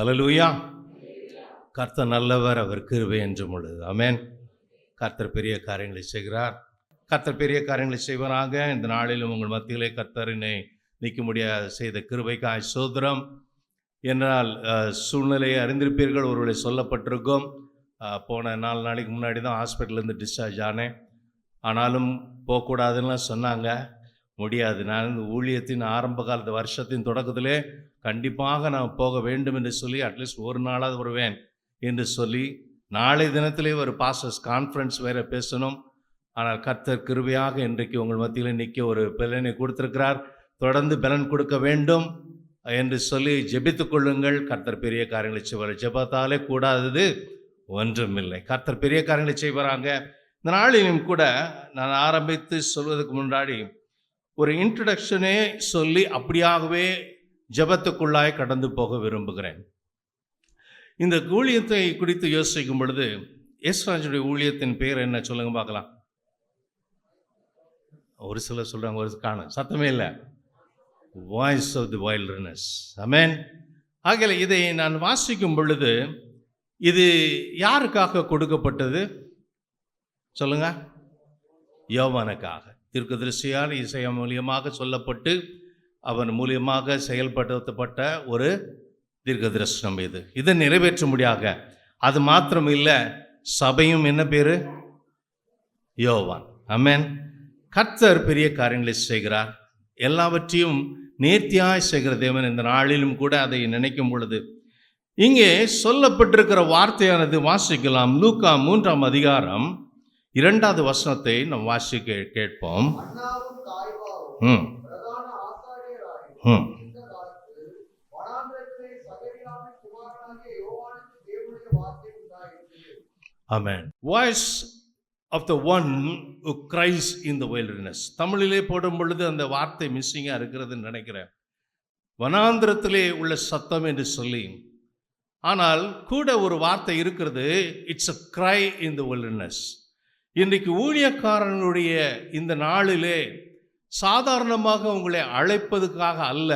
அல்லேலூயா. கர்த்தர் நல்லவர், அவர் கிருபை என்றும் உள்ளது. ஆமென். கர்த்தர் பெரிய காரியங்களை செய்கிறார். கர்த்தர் பெரிய காரியங்களை செய்வராக. இந்த நாளிலும் உங்கள் மத்தியிலே கர்த்தரினை நிற்க முடியாத செய்த கிருபைக்காய் சோதரம். என்றால் சூழ்நிலையை அறிந்திருப்பீர்கள். ஒருவேளை சொல்லப்பட்டிருக்கும். போன 4 நாளைக்கு முன்னாடி தான் ஹாஸ்பிட்டல்லேருந்து டிஸ்சார்ஜ் ஆனேன். ஆனாலும் போகக்கூடாதுன்னு சொன்னாங்க. முடியாது. நான் இந்த ஊழியத்தின் ஆரம்ப காலத்து வருஷத்தின் தொடக்கத்திலே கண்டிப்பாக நான் போக வேண்டும் என்று சொல்லி அட்லீஸ்ட் ஒரு நாளாவது வருவேன் என்று சொல்லி, நாளை தினத்திலே ஒரு பாஸ்டர்ஸ் கான்ஃபரன்ஸ் வேறு பேசணும். ஆனால் கர்த்தர் கிருபையாக இன்றைக்கு உங்கள் மத்தியில் நிற்க ஒரு பலனை கொடுத்திருக்கிறார். தொடர்ந்து பலன் கொடுக்க வேண்டும் என்று சொல்லி ஜெபித்து கொள்ளுங்கள். கர்த்தர் பெரிய காரியங்களை செய்வார். ஜெபத்தாலே கூடாதது ஒன்றுமில்லை. கர்த்தர் பெரிய காரியங்களை செய்வாராங்க. இந்த நாளிலும் கூட நான் ஆரம்பித்து சொல்வதற்கு முன்னாடி ஒரு இன்ட்ரடக்ஷனே சொல்லி அப்படியாகவே ஜெபத்துக்குள்ளாய் கடந்து போக விரும்புகிறேன். இந்த ஊழியத்தை குறித்து யோசிக்கும் பொழுது எஸ்ராஜுடைய ஊழியத்தின் பேர் என்ன சொல்லுங்க பார்க்கலாம். ஒரு சிலர் சொல்றாங்க, ஒரு காணும் சத்தமே இல்லை. Voice of the wilderness. Amen. ஆகவே இதை நான் வாசிக்கும் பொழுது இது யாருக்காக கொடுக்கப்பட்டது சொல்லுங்க? யோவானுக்காக. தீர்க்கதரிசியால் இசையா மூலியமாக சொல்லப்பட்டு அவன் மூலியமாக செயல்படுத்தப்பட்ட ஒரு தீர்க்க தரிசனம் இது. இதை நிறைவேற்ற முடியாக. அது மாத்திரம் இல்லை, சபையும் என்ன பேரு? யோவான். ஆமென். கர்த்தர் பெரிய காரியங்களை செய்கிறார். எல்லாவற்றையும் நேர்த்தியாய் செய்கிற தேவன். இந்த நாளிலும் கூட அதை நினைக்கும் பொழுது இங்கே சொல்லப்பட்டிருக்கிற வார்த்தையானது வாசிக்கலாம். லூக்கா 3ஆம் அதிகாரம் 2வது வசனத்தை நாம் வாசிக்க கேட்போம். Amen. Voice of the one who cries in the wilderness. தமிழிலே போடும் பொழுது அந்த வார்த்தை மிஸ்ஸிங்காக இருக்கிறதுன்னு நினைக்கிறேன். வனாந்திரத்திலே உள்ள சத்தம் என்று சொல்லி, ஆனால் கூட ஒரு வார்த்தை இருக்கிறது, it's a cry in the wilderness. இன்றைக்கு ஊழியக்காரனுடைய இந்த நாளிலே சாதாரணமாக உங்களை அழைப்பதுக்காக அல்ல,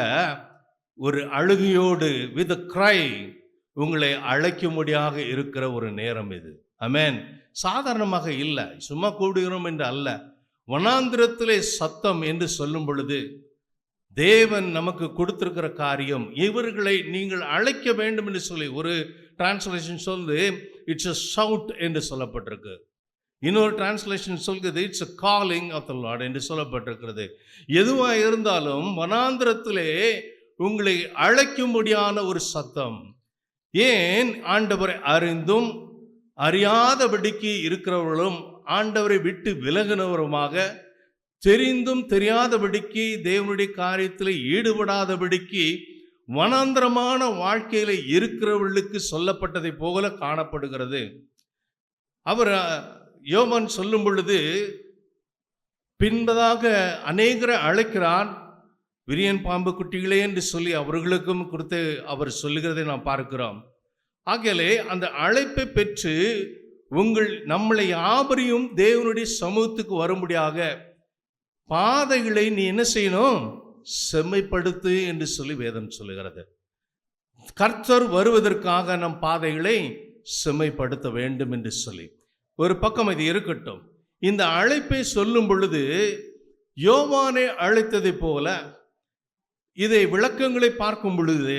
ஒரு அழுகையோடு with a cry உங்களை அழைக்கும்படியாக இருக்கிற ஒரு நேரம் இது. ஆமென். சாதாரணமாக இல்லை, சும்மா கூடுகிறோம் என்று அல்ல. வனாந்திரத்திலே சத்தம் என்று சொல்லும் பொழுது தேவன் நமக்கு கொடுத்திருக்கிற காரியம், இவர்களை நீங்கள் அழைக்க வேண்டும் என்று சொல்லி ஒரு டிரான்ஸ்லேஷன் சொல்லுது இட்ஸ் a shout என்று சொல்லப்பட்டிருக்கு. இன்னொரு டிரான்ஸ்லேஷன் சொல்கிறது it's a calling of the Lord என்று சொல்லப்பட்டிருக்கிறது. எதுவாக இருந்தாலும் வனாந்திரத்திலே உங்களை அழைக்கும்படியான ஒரு சத்தம். ஏன்? ஆண்டவரை அறிந்தும் அறியாதபடிக்கு இருக்கிறவர்களும் ஆண்டவரை விட்டு விலகினவருமாக, தெரிந்தும் தெரியாதபடிக்கு தேவனுடைய காரியத்தில் ஈடுபடாதபடிக்கு வனாந்திரமான வாழ்க்கையில் இருக்கிறவர்களுக்கு சொல்லப்பட்டதை போல காணப்படுகிறது. அவர் யோவான் சொல்லும் பொழுது பின்பதாக அநேகரை அழைக்கிறான். விரியன் பாம்பு குட்டிகளே என்று சொல்லி அவர்களுக்கும் கொடுத்து அவர் சொல்லுகிறதை நாம் பார்க்கிறோம். ஆகவே அந்த அழைப்பை பெற்று நம்மளை யாவரையும் தேவனுடைய சமூகத்துக்கு வரும்படியாக பாதைகளை நீ என்ன செய்யணும்? செம்மைப்படுத்து என்று சொல்லி வேதம் சொல்லுகிறது. கர்த்தர் வருவதற்காக நம் பாதைகளை செம்மைப்படுத்த வேண்டும் என்று சொல்லி ஒரு பக்கம் இது இருக்கட்டும். இந்த அழைப்பை சொல்லும் பொழுது யோவானை அழைத்ததை போல இதை விளக்கங்களை பார்க்கும் பொழுது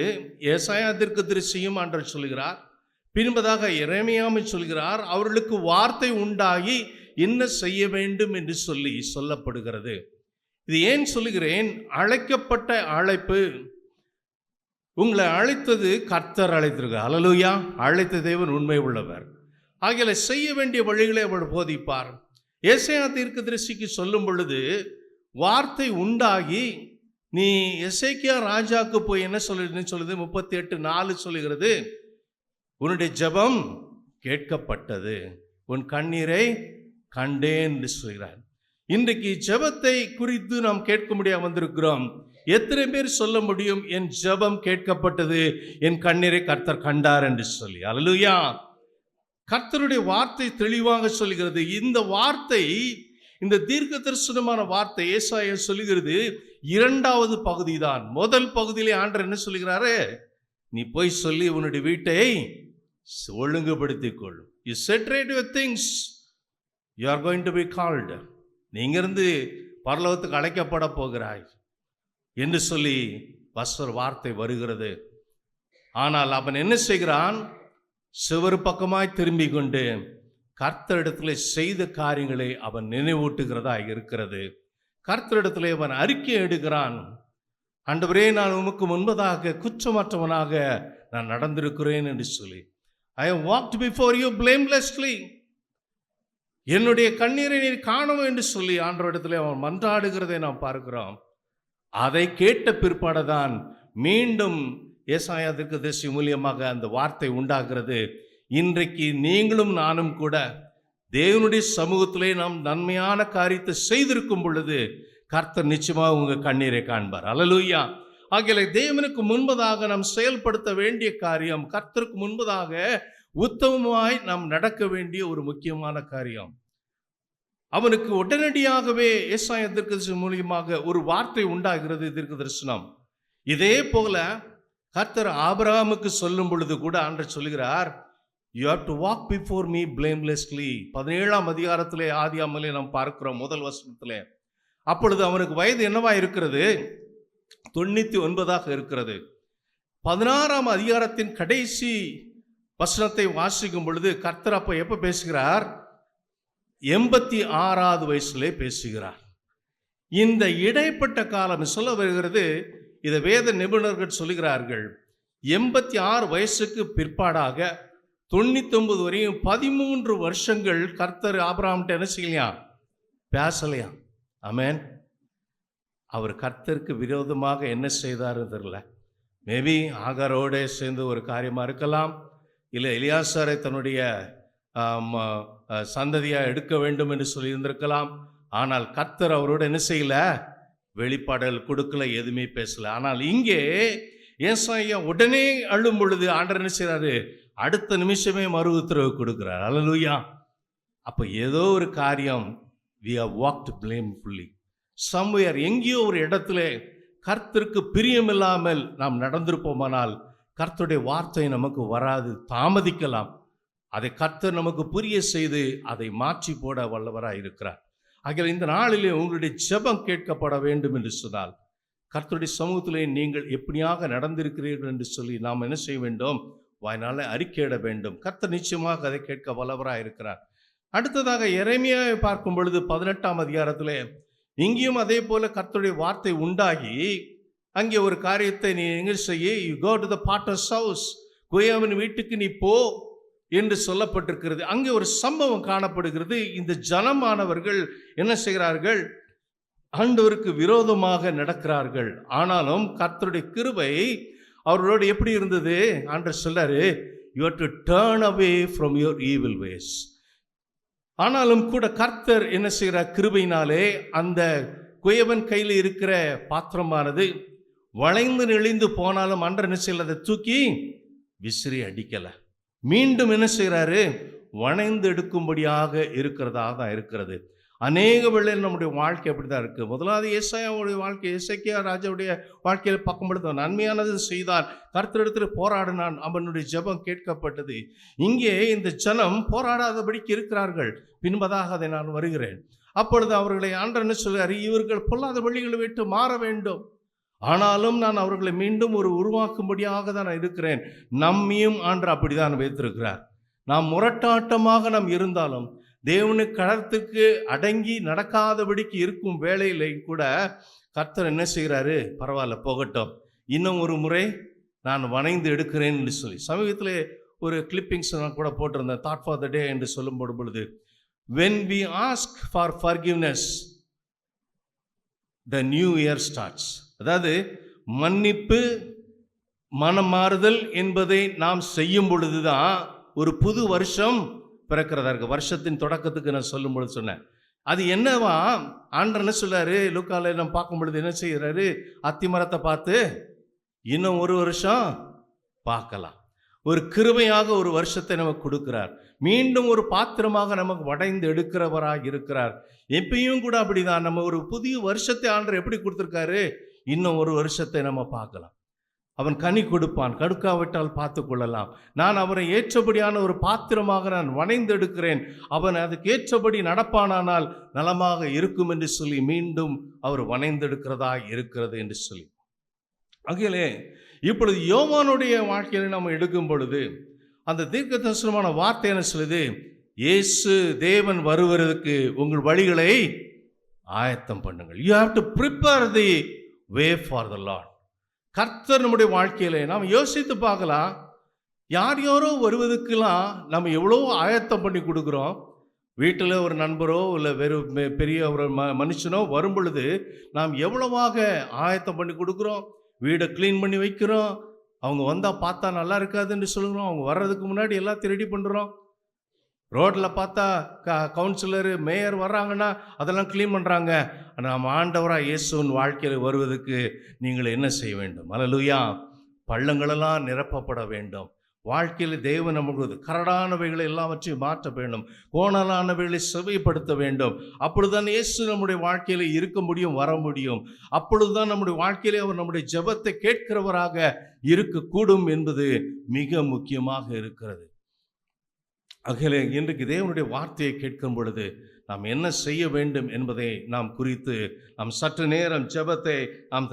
ஏசாயா தீர்க்கதரிசியும் ஆண்டவர் சொல்கிறார், பின்பதாக எரேமியாவை சொல்கிறார். அவர்களுக்கு வார்த்தை உண்டாகி என்ன செய்ய வேண்டும் என்று சொல்லி சொல்லப்படுகிறது. இது ஏன் சொல்லுகிறேன்? அழைக்கப்பட்ட அழைப்பு. உங்களை அழைத்தது கர்த்தர் அழைத்திருக்கிறார். அல்லேலூயா. அழைத்த தேவன் உண்மை உள்ளவர். ஆகிய செய்ய வேண்டிய வழிகளை அவர் போதிப்பார். ஏசாயா தீர்க்கதரிசிக்கு சொல்லும் பொழுது வார்த்தை உண்டாகி, நீ எசேக்கியா ராஜாக்கு போய் என்ன சொல்லுது 38:4 சொல்லுகிறது, உன்னுடைய ஜெபம் கேட்கப்பட்டது, உன் கண்ணீரை கண்டேன் என்று சொல்கிறார். இன்றைக்கு ஜெபத்தை குறித்து நாம் கேட்க முடியாம வந்திருக்கிறோம். எத்தனை பேர் சொல்ல முடியும் என் ஜெபம் கேட்கப்பட்டது, என் கண்ணீரை கர்த்தர் கண்டார் என்று சொல்லி? அல்லேலூயா. கர்த்தருடைய வார்த்தை தெளிவாக சொல்கிறது. இந்த வார்த்தை, இந்த தீர்க்க தரிசனமான வார்த்தை ஏசாயா சொல்லுகிறது 2வது பகுதி தான். முதல் பகுதியிலே ஆண்டவர் என்ன சொல்லுகிறாரு? நீ போய் சொல்லி உன்னுடைய வீட்டை ஒழுங்குபடுத்திக் கொள். You set right your things, you are going to be called. நீங்க இருந்து பரலோகத்துக்கு அழைக்கப்பட போகிறாய் என்று சொல்லி வார்த்தை வருகிறது. ஆனால் அவன் என்ன செய்கிறான்? சிவரு பக்கமாய் திரும்பி கொண்டு கர்த்தரிடத்தில் செய்த காரியங்களை அவன் நினைவூட்டுகிறதா இருக்கிறது. கர்த்தரிடத்தில் அவன் அறிக்கை எடுக்கிறான். ஆண்டவரே, நான் உமக்கு முன்பதாக குற்றமற்றவனாக நான் நடந்திருக்கிறேன் என்று சொல்லி, I have walked before you blamelessly. என்னுடைய கண்ணீரை நீர் காணும் என்று சொல்லி ஆண்டவரிடத்தில் அவன் மன்றாடுகிறதை நாம் பார்க்கிறோம். அதை கேட்ட பிற்பாடுதான் மீண்டும் ஏசாயா தீர்க்கதரிசி மூலியமாக அந்த வார்த்தை உண்டாகிறது. இன்றைக்கு நீங்களும் நானும் கூட தேவனுடைய சமூகத்திலே நாம் நன்மையான காரியத்தை செய்திருக்கும் பொழுது கர்த்தர் நிச்சயமாக உங்கள் கண்ணீரை காண்பார். அல்லேலூயா. ஆகிய தேவனுக்கு முன்பதாக நாம் செயல்படுத்த வேண்டிய காரியம், கர்த்தருக்கு முன்பதாக உத்தமமாய் நாம் நடக்க வேண்டிய ஒரு முக்கியமான காரியம். அவனுக்கு உடனடியாகவே ஏசாயா தீர்க்கதரிசி மூலியமாக ஒரு வார்த்தை உண்டாகிறது, தீர்க்க தரிசனம். இதே போல கர்த்தர் ஆபிரகாமுக்கு சொல்லும் பொழுது கூட ஆண்டவர் சொல்கிறார், you have to walk before me blamelessly. 17ஆம் அதிகாரத்திலே ஆதியாகமத்திலே நாம் பார்க்கிறோம் முதல் வசனத்திலே. அப்பொழுது அவனுக்கு வயது என்னவா இருக்கிறது? 99 இருக்கிறது. 16ஆம் அதிகாரத்தின் கடைசி வசனத்தை வாசிக்கும் பொழுது கர்த்தர் அப்ப எப்ப பேசுகிறார்? 86வது வயசுலே பேசுகிறார். இந்த இடைப்பட்ட காலம் சொல்ல வருகிறது. இதை வேத நிபுணர்கள் சொல்லுகிறார்கள், 86 வயசுக்கு பிற்பாடாக 99 வரையும் 13 வருஷங்கள் கர்த்தர் ஆபிரகாம்கிட்ட என்ன செய்யலையா? பேசலையா? ஆமென். அவர் கர்த்தருக்கு விரோதமாக என்ன செய்தார் தெரியல. மேபி ஆகாரோட சேர்ந்து ஒரு காரியமாக இருக்கலாம், இல்லை எலியாசாரை தன்னுடைய சந்ததியாக எடுக்க வேண்டும் என்று சொல்லியிருந்திருக்கலாம். ஆனால் கர்த்தர் அவரோட என்ன செய்யல? வெளிப்பாடுகள் கொடுக்கல, எதுவுமே பேசல. ஆனால் இங்கே ஏசாயா உடனே அழும் பொழுது ஆண்டவர் என்ன செய்கிறாரு? அடுத்த நிமிஷமே மறு உத்தரவு கொடுக்கிறார். அல்லேலூயா. அப்போ ஏதோ ஒரு காரியம், we have walked blamefully somewhere, எங்கேயோ ஒரு இடத்துல கர்த்தருக்கு பிரியமில்லாமல் நாம் நடந்திருப்போமானால் கர்த்தருடைய வார்த்தை நமக்கு வராது, தாமதிக்கலாம். அதை கர்த்தர் நமக்கு புரிய செய்து அதை மாற்றி போட வல்லவராக இருக்கிறார். ஆகிய இந்த நாளிலே உங்களுடைய ஜெபம் கேட்கப்பட வேண்டும் என்று சொன்னால் கர்த்தருடைய சமூகத்திலே நீங்கள் எப்படியாக நடந்திருக்கிறீர்கள் என்று சொல்லி நாம் என்ன செய்ய வேண்டும்? வாய்னால அறிக்கையிட வேண்டும். கர்த்தர் நிச்சயமாக அதை கேட்க வல்லவராக இருக்கிறார். அடுத்ததாக எரேமியாவை பார்க்கும் பொழுது 18ஆம் அதிகாரத்திலே இங்கேயும் அதே போல கர்த்தருடைய வார்த்தை உண்டாகி அங்கே ஒரு காரியத்தை நீ எங்கே செய்ய, you go to the potter's house, குயவன் வீட்டுக்கு நீ போ என்று சொல்லப்பட்டிருக்கிறது. அங்கே ஒரு சம்பவம் காணப்படுகிறது. இந்த ஜனமானவர்கள் என்ன செய்கிறார்கள்? ஆண்டவருக்கு விரோதமாக நடக்கிறார்கள். ஆனாலும் கர்த்தருடைய கிருபை அவர்களோடு எப்படி இருந்தது? ஆண்டவர் சொல்றாரு, you have to turn away from your evil ways. ஆனாலும் கூட கர்த்தர் என்ன செய்கிறார்? கிருபையினாலே அந்த குயவன் கையில் இருக்கிற பாத்திரமானது வளைந்து நெளிந்து போனாலும் ஆண்டவர் என்ன செய்யல? அதை தூக்கி விசிறி அடிக்கல. மீண்டும் என்ன செய்கிறாரு? வளைந்து எடுக்கும்படியாக இருக்கிறதாக தான் இருக்கிறது. அநேக வேளையில் நம்முடைய வாழ்க்கை அப்படி தான் இருக்குது. முதலாவது ஏசாயாவுடைய வாழ்க்கை, எசேக்கியா ராஜாவுடைய வாழ்க்கையில் பார்க்கும்பொழுது நன்மையானது செய்தான், கர்த்தரிடத்தில் போராடினான், அவனுடைய ஜெபம் கேட்கப்பட்டது. இங்கே இந்த ஜனம் போராடாதபடிக்கு இருக்கிறார்கள். பின்பதாக அதை நான் வருகிறேன். அப்பொழுது அவர்களை ஆண்டவர் என்ன சொல்கிறார்? இவர்கள் பொல்லாத வழிகளை விட்டு மாற வேண்டும், ஆனாலும் நான் அவர்களை மீண்டும் ஒரு உருவாக்கும்படியாக தான் நான் இருக்கிறேன். நம்மையும் ஆண்டவர் அப்படிதான் வைத்திருக்கிறார். நாம் முரட்டாட்டமாக நாம் இருந்தாலும் தேவனுக்கு கடத்துக்கு அடங்கி நடக்காதபடிக்கு இருக்கும் வேளையிலே கூட கர்த்தர் என்ன செய்கிறாரு? பரவாயில்ல போகட்டும், இன்னும் ஒரு முறை நான் வணைந்து எடுக்கிறேன் என்று சொல்லி சமீபத்தில் ஒரு கிளிப்பிங்ஸ் நான் கூட போட்டிருந்தேன், தாட் ஃபார் த டே என்று சொல்லும் பொழுது, when we ask for forgiveness the new year starts. அதாவது மன்னிப்பு, மனமாறுதல் என்பதை நாம் செய்யும் பொழுதுதான் ஒரு புது வருஷம் பிறக்கிறதா இருக்கு. வருஷத்தின் தொடக்கத்துக்கு நான் சொல்லும் பொழுது சொன்னேன், அது என்னவா? ஆண்டவர் என்ன சொல்றாரு? லூக்கால நம்ம பார்க்கும் பொழுது என்ன செய்யறாரு? அத்திமரத்தை பார்த்து இன்னும் ஒரு வருஷம் பார்க்கலாம். ஒரு கிருபையாக ஒரு வருஷத்தை நமக்கு கொடுக்கிறார். மீண்டும் ஒரு பாத்திரமாக நமக்கு வடைந்து எடுக்கிறவராக இருக்கிறார். எப்பயும் கூட அப்படிதான். நம்ம ஒரு புதிய வருஷத்தை ஆண்டவர் எப்படி கொடுத்துருக்காரு? இன்னும் ஒரு வருஷத்தை நம்ம பார்க்கலாம். அவன் கனி கொடுப்பான், கொடுக்காவிட்டால் பார்த்து கொள்ளலாம். நான் அவரை ஏற்றபடியான ஒரு பாத்திரமாக நான் வணைந்தெடுக்கிறேன், அவன் அதுக்கு ஏற்றபடி நடப்பானானால் நலமாக இருக்கும் என்று சொல்லி மீண்டும் அவர் வணைந்தெடுக்கிறதா இருக்கிறது என்று சொல்லி. ஆகையிலே இப்பொழுது யோவானுடைய வாழ்க்கையில நம்ம எடுக்கும் பொழுது அந்த தீர்க்க தரிசனமான வார்த்தை என்ன சொல்லுது? இயேசு தேவன் வருவதற்கு உங்கள் வழிகளை ஆயத்தம் பண்ணுங்கள். You have to prepare the way for the Lord. கர்த்தர் நம்முடைய வாழ்க்கையில நாம் யோசித்து பார்க்கலாம். யார் யாரோ வருவதற்கெல்லாம் நம்ம எவ்வளோ ஆயத்தம் பண்ணி கொடுக்குறோம். வீட்டில் ஒரு நண்பரோ இல்லை வேறு பெரிய ஒரு மனுஷனோ வரும் பொழுது நாம் எவ்வளவாக ஆயத்தம் பண்ணி கொடுக்குறோம். வீடை க்ளீன் பண்ணி வைக்கிறோம். அவங்க வந்தால் பார்த்தா நல்லா இருக்காதுன்னு சொல்லுகிறோம். அவங்க வர்றதுக்கு முன்னாடி எல்லாத்தையும் ரெடி பண்ணுறோம். ரோட்டில் பார்த்தா கவுன்சிலரு மேயர் வர்றாங்கன்னா அதெல்லாம் க்ளீன் பண்ணுறாங்க. நாம் ஆண்டவராக இயேசுவின் வாழ்க்கையில் வருவதற்கு நீங்கள் என்ன செய்ய வேண்டும்? அல்லேலூயா. பள்ளங்களெல்லாம் நிரப்பப்பட வேண்டும். வாழ்க்கையில் தேவன் நமக்கு கரடானவைகளை எல்லாவற்றையும் மாற்ற வேண்டும், கோணலானவைகளை செவைப்படுத்த வேண்டும். அப்பொழுதுதான் இயேசு நம்முடைய வாழ்க்கையில் இருக்க முடியும், வர முடியும். அப்பொழுதுதான் நம்முடைய வாழ்க்கையிலே அவர் நம்முடைய ஜெபத்தை கேட்கிறவராக இருக்கக்கூடும் என்பது மிக முக்கியமாக இருக்கிறது. ஆகையால் இன்றைக்கு தேவனுடைய வார்த்தையை கேட்கும் பொழுது நாம் என்ன செய்ய வேண்டும் என்பதை நாம் குறித்து நாம் சற்று நேரம் ஜெபத்தை நாம்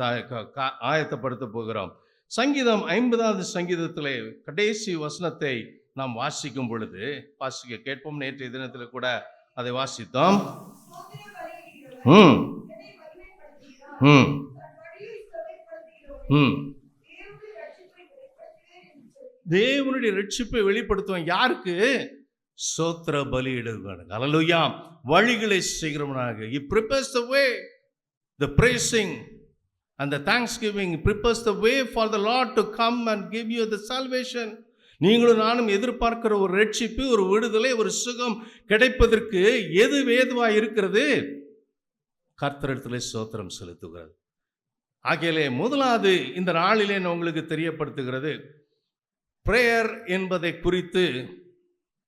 ஆயத்தப்படுத்த போகிறோம். சங்கீதம் 50வது சங்கீதத்திலே கடைசி வசனத்தை நாம் வாசிக்கும் பொழுது வாசிக்க கேட்போம். நேற்றைய தினத்தில் கூட அதை வாசித்தோம். தேவனுடைய ரட்சிப்பை வெளிப்படுத்துவான். யாருக்கு? ஸ்தோத்திர பலியிடுவாங்க. அல்லேலூயா. வழிகளை செய்கிறவனாக. He prepares the way, the praising and the thanksgiving prepares the way for the Lord to come and give you the salvation. நீங்களும் நானும் எதிர்பார்க்கிற ஒரு ரட்சிப்பு, ஒரு விடுதலை, ஒரு சுகம் கிடைப்பதற்கு எது வேதுவாக இருக்கிறது? கர்த்தரிடத்திலே ஸ்தோத்திரம் செலுத்துகிறது. ஆகையாலே முதலாவது இந்த நாளிலே நான் உங்களுக்கு தெரியப்படுத்துகிறது, பிரேயர் என்பதை குறித்து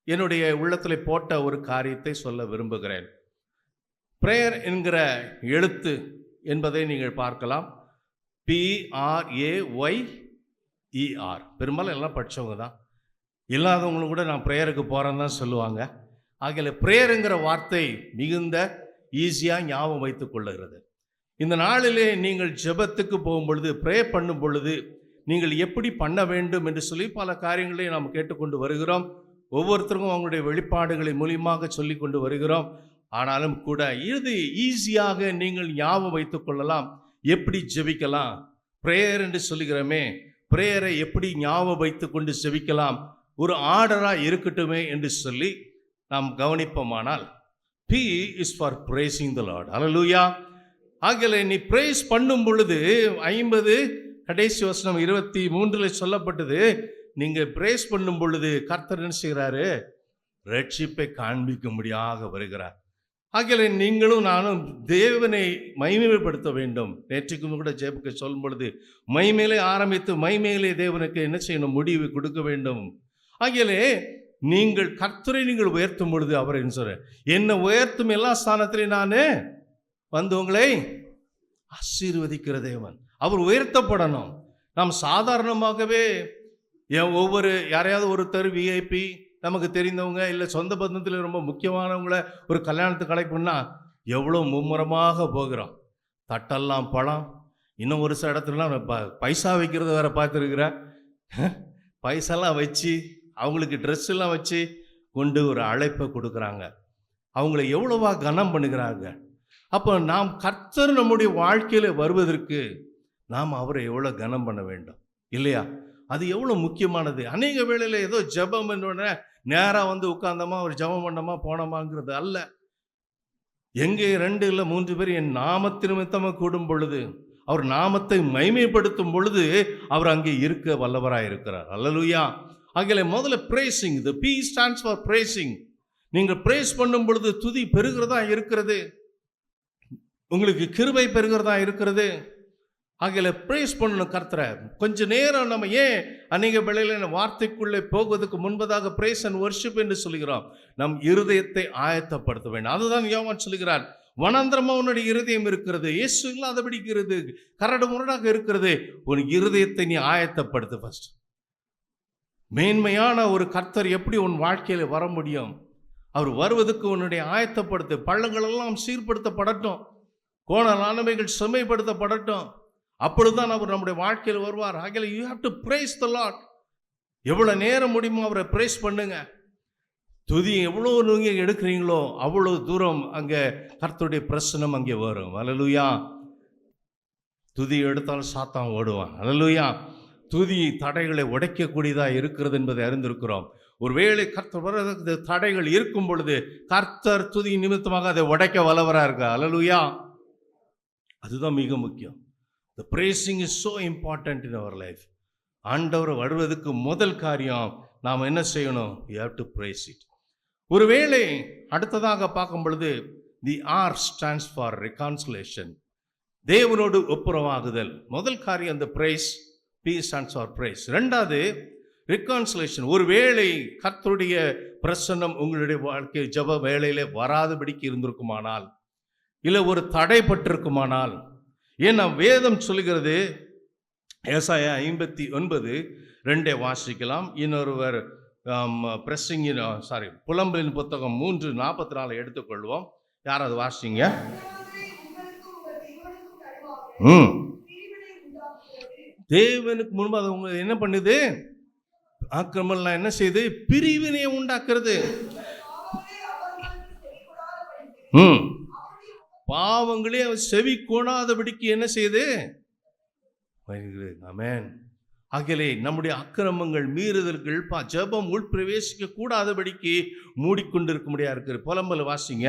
என்னுடைய உள்ளத்தில் போட்ட ஒரு காரியத்தை சொல்ல விரும்புகிறேன். பிரேயர் என்கிற எழுத்து என்பதை நீங்கள் பார்க்கலாம். PRAYER. பெரும்பாலும் எல்லாம் படித்தவங்க தான். இல்லாதவங்களும் கூட நான் ப்ரேயருக்கு போகிறேன்னு தான் சொல்லுவாங்க. ஆகையில ப்ரேயருங்கிற வார்த்தை மிகுந்த ஈஸியாக ஞாபகம் வைத்துக் கொள்ளுகிறது. இந்த நாளிலே நீங்கள் ஜெபத்துக்கு போகும்பொழுது, ப்ரே பண்ணும் பொழுது நீங்கள் எப்படி பண்ண வேண்டும் என்று சொல்லி பல காரியங்களை நாம் கேட்டுக்கொண்டு வருகிறோம். ஒவ்வொருத்தருக்கும் அவங்களுடைய வெளிப்பாடுகளை மூலியமாக சொல்லி கொண்டு வருகிறோம். ஆனாலும் கூட இது ஈஸியாக நீங்கள் ஞாபகம் வைத்துக் கொள்ளலாம். எப்படி ஜெபிக்கலாம்? பிரேயர் என்று சொல்லுகிறோமே, பிரேயரை எப்படி ஞாபகம் வைத்து கொண்டு ஜெபிக்கலாம்? ஒரு ஆர்டராக இருக்கட்டுமே என்று சொல்லி நாம் கவனிப்போமானால், P is for praising the Lord. அல்லேலூயா. ஆகவே நீ பிரேஸ் பண்ணும் பொழுது 50 கடைசி வசனம் 23 சொல்லப்பட்டது, நீங்க பிரேஸ் பண்ணும் பொழுது கர்த்தர் என்ன செய்கிறாரு? ரட்சிப்பை காண்பிக்கும்படியாக வருகிறார். ஆகவே நீங்களும் நானும் தேவனை மகிமைப்படுத்த வேண்டும். நேற்றுக்கும் கூட ஜெபத்தை சொல்லும் பொழுது மகிமையிலே ஆரம்பித்து மகிமையிலே தேவனுக்கு என்ன செய்யணும்? முடிவு கொடுக்க வேண்டும். ஆகவே நீங்கள் கர்த்தரை நீங்கள் உயர்த்தும் பொழுது அவர் என்ன சொல்ற, என்னை உயர்த்தும் எல்லா ஸ்தானத்திலையும் நான் வந்து உங்களை ஆசீர்வதிக்கிற தேவன். அவர் உயர்த்தப்படணும். நாம் சாதாரணமாகவே ஒவ்வொரு யாரையாவது ஒருத்தர் விஐபி, நமக்கு தெரிந்தவங்க இல்லை சொந்த பந்தத்தில் ரொம்ப முக்கியமானவங்கள ஒரு கல்யாணத்துக்கு அழைப்புன்னா எவ்வளோ மும்முரமாக போகிறோம். தட்டெல்லாம் பழம், இன்னும் ஒரு சில இடத்துலலாம் பைசா வைக்கிறது வேற பார்த்துருக்குறேன். பைசாலாம் வச்சு அவங்களுக்கு ட்ரெஸ் எல்லாம் வச்சு கொண்டு ஒரு அழைப்பை கொடுக்குறாங்க. அவங்கள எவ்வளவா கனம் பண்ணுகிறாங்க. அப்போ நாம் கர்த்தர் நம்முடைய வாழ்க்கையில் வருவதற்கு நாம் அவரை எவ்வளோ கனம் பண்ண வேண்டும் இல்லையா? அது எவ்வளோ முக்கியமானது. அநேக வேளையில் ஏதோ ஜபம் என்னோட நேராக வந்து உட்கார்ந்தோமா ஒரு ஜபம் பண்ணோமா போனோமாங்கிறது அல்ல. எங்கே 2 இல்லை 3 பேர் என் நாமத்தின் நிமித்தமாக கூடும் பொழுது, அவர் நாமத்தை மகிமைப்படுத்தும் பொழுது அவர் அங்கே இருக்க வல்லவராக இருக்கிறார். அல்லேலூயா. ஆகவே முதல்ல praising. The P stands for praising. நீங்கள் பிரேஸ் பண்ணும் பொழுது துதி பெருகிறதா இருக்கிறது, உங்களுக்கு கிருபை பெருகிறதா இருக்கிறது. ஆகவே பிரேஸ் பண்ணணும் கர்த்தரை. கொஞ்ச நேரம் நம்ம ஏன் அநேக வேளையில் வார்த்தைக்குள்ளே போவதற்கு முன்பதாக பிரேஸ் அண்ட் வர்ஷிப் என்று சொல்கிறோம். நம் இருதயத்தை ஆயத்தப்படுத்த வேண்டும். அதுதான் யோவான் சொல்கிறார், வனாந்திரமா உன்னுடைய இருதயம் இருக்கிறது, இயேசு இல்லாதபடிக்கிறது, கரடு முரடாக இருக்கிறது. உன் இருதயத்தை நீ ஆயத்தப்படுத்து. ஃபர்ஸ்ட் மேன்மையான ஒரு கர்த்தர் எப்படி உன் வாழ்க்கையில வர முடியும்? அவர் வருவதற்கு உன்னுடைய ஆயத்தப்படுத்து. பள்ளங்கள் எல்லாம் சீர்படுத்தப்படட்டும், கோணலானவைகள் செம்மைப்படுத்தப்படட்டும். அப்பொழுதுதான் அவர் நம்முடைய வாழ்க்கையில் வருவார். ஆகையால் you have to praise the Lord. எவ்வளவு நேரம் முடியுமோ அவரை பிரேஸ் பண்ணுங்க. துதி எவ்வளோ நீங்கள் எடுக்கிறீங்களோ அவ்வளோ தூரம் அங்கே கர்த்தருடைய பிரசனம் அங்கே வரும். அல்லேலூயா. துதி எடுத்தாலும் சாத்தான் ஓடுவான். அல்லேலூயா. துதி தடைகளை உடைக்கக்கூடியதாக இருக்கிறது என்பதை அறிந்திருக்கிறோம். ஒருவேளை கர்த்தர் வர்றதுக்கு தடைகள் இருக்கும் பொழுது கர்த்தர் துதி நிமித்தமாக அதை உடைக்க வல்லவராக இருக்கா. அல்லேலூயா. அதுதான் மிக முக்கியம். The praising is so important in our life. ஆண்டவர் வருவதற்கு முதல் காரியம் நாம் என்ன செய்யணும்? We have to praise it. ஒருவேளை அடுத்ததாக பார்க்கும் பொழுது தி R stands for reconciliation. தேவனோடு ஒப்புரவாகுதல். முதல் காரியம் அந்த praise, P stands for praise. இரண்டாவது reconciliation. ஒருவேளை கர்த்தருடைய பிரசன்னம் உங்களுடைய வாழ்க்கை ஜெப வேளையிலே வராதபடிக்கு இருந்திருக்குமானால், இல்லை ஒரு தடைப்பட்டிருக்குமானால், ஏன்னா வேதம் சொல்லுகிறது, ஏசாயா 59:2 வாசிக்கலாம். இன்னொருவர் புலம்பலின் புத்தகம் 3:44 எடுத்துக்கொள்வோம். யாராவது வாசிங்க. தேவனுக்கு முன்பாக உங்க என்ன பண்ணுது? ஆக்கிரமம் என்ன செய்யுது? பிரிவினையை உண்டாக்குறது. பாவங்களே செவி கோணாதபடிக்கு என்ன செய்யுது? ஆமென். ஆகவே நம்முடைய அக்கிரமங்கள், மீறுதல்கள், ஜெபம் உட்பிரவேசிக்க கூடாதபடிக்கு மூடிக்கொண்டிருக்க முடியாது இருக்கிற. புலம்பல் வாசிங்க.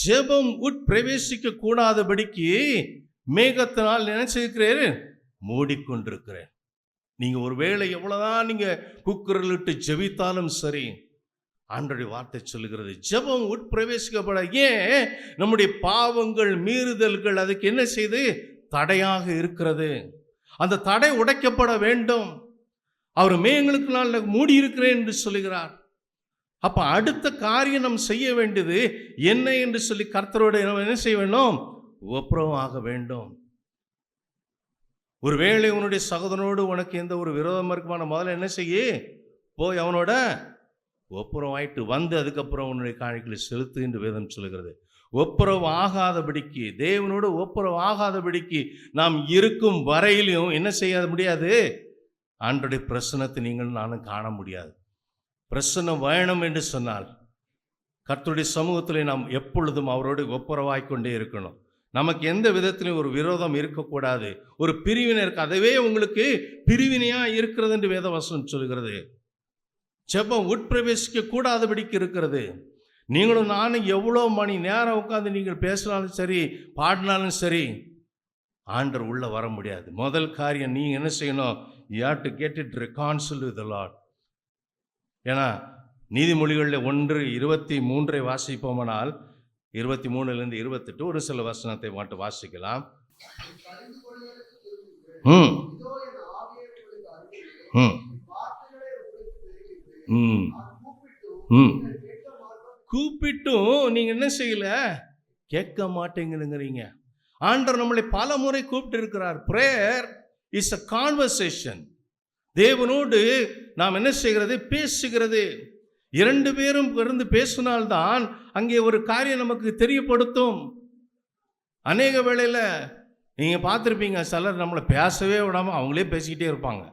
ஜெபம் உட்பிரவேசிக்க கூடாதபடிக்கு மேகத்தினால் நினைச்சிருக்கிறேன், மூடிக்கொண்டிருக்கிறேன். நீங்க ஒருவேளை எவ்வளவுதான் நீங்க குக்குரலிட்டு ஜெபித்தாலும் சரி, ஆண்டவருடைய வார்த்தை சொல்லுகிறது ஜெபம் உட்பிரவேசிக்கப்பட. ஏன்? நம்முடைய பாவங்கள், மீறுதல்கள் அதுக்கு என்ன செய்து தடையாக இருக்கிறது. அந்த தடை உடைக்கப்பட வேண்டும். அவர் மேகங்களுக்கு நான் மூடி இருக்கிறேன் என்று சொல்லுகிறார். அப்ப அடுத்த காரியம் நாம் செய்ய வேண்டியது என்ன என்று சொல்லி கர்த்தரோடு என்ன செய்ய வேண்டும்? ஒப்புரவாக வேண்டும். ஒருவேளை உன்னுடைய சகோதரனோடு உனக்கு எந்த ஒரு விரோதம் இருக்குமான, முதல்ல என்ன செய்ய? போய் அவனோட ஒப்புரவாயிட்டு வந்து அதுக்கப்புறம் உன்னுடைய காணிக்கைகளை செலுத்து என்று வேதம் சொல்லுகிறது. ஒப்புரவு ஆகாதபடிக்கு, தேவனோடு ஒப்புரவு ஆகாதபடிக்கு நாம் இருக்கும் வரையிலும் என்ன செய்ய முடியாது? ஆண்டவருடைய பிரசன்னத்தை நீங்கள் நானும் காண முடியாது. பிரசன்னம் வேணும் என்று சொன்னால் கர்த்தருடைய சமூகத்தில் நாம் எப்பொழுதும் அவரோடு ஒப்புரவாய்க்கொண்டே இருக்கணும். நமக்கு எந்த விதத்திலும் ஒரு விரோதம் இருக்கக்கூடாது. ஒரு பிரிவினை இருக்கு, அதுவே உங்களுக்கு பிரிவினையா இருக்கிறது என்று வேதவசனம் சொல்கிறது. ஜெபம் உட்பிரவேசிக்க கூடாதபடிக்கு இருக்கிறது. நீங்களும் நானும் எவ்வளோ மணி நேரம் உட்காந்து நீங்கள் பேசினாலும் சரி, பாடினாலும் சரி, ஆண்டவர் உள்ள வர முடியாது. முதல் காரியம் நீங்க என்ன செய்யணும்? you have to get it reconciled with the Lord. ஏன்னா நீதிமொழிகளில் 1:23 வாசிப்போமானால் 23 28 ஒரு சில வசனத்தை மட்டும் வாசிக்கலாம். கூப்பிட்டும் நீங்க என்ன செய்யல? கேட்க மாட்டேங்கிறீங்க. ஆண்டவர் நம்மளை பல முறை கூப்பிட்டு இருக்கிறார். Prayer is a conversation. தேவனோடு நாம் என்ன செய்கிறது? பேசுகிறது. 2 பேரும் இருந்து பேசினால்தான் அங்கே ஒரு காரியம் நமக்கு தெரியப்படுத்தும். அநேக வேளையில் நீங்க பார்த்துருப்பீங்க, சிலர் நம்மளை பேசவே விடாம அவங்களே பேசிக்கிட்டே இருப்பாங்க.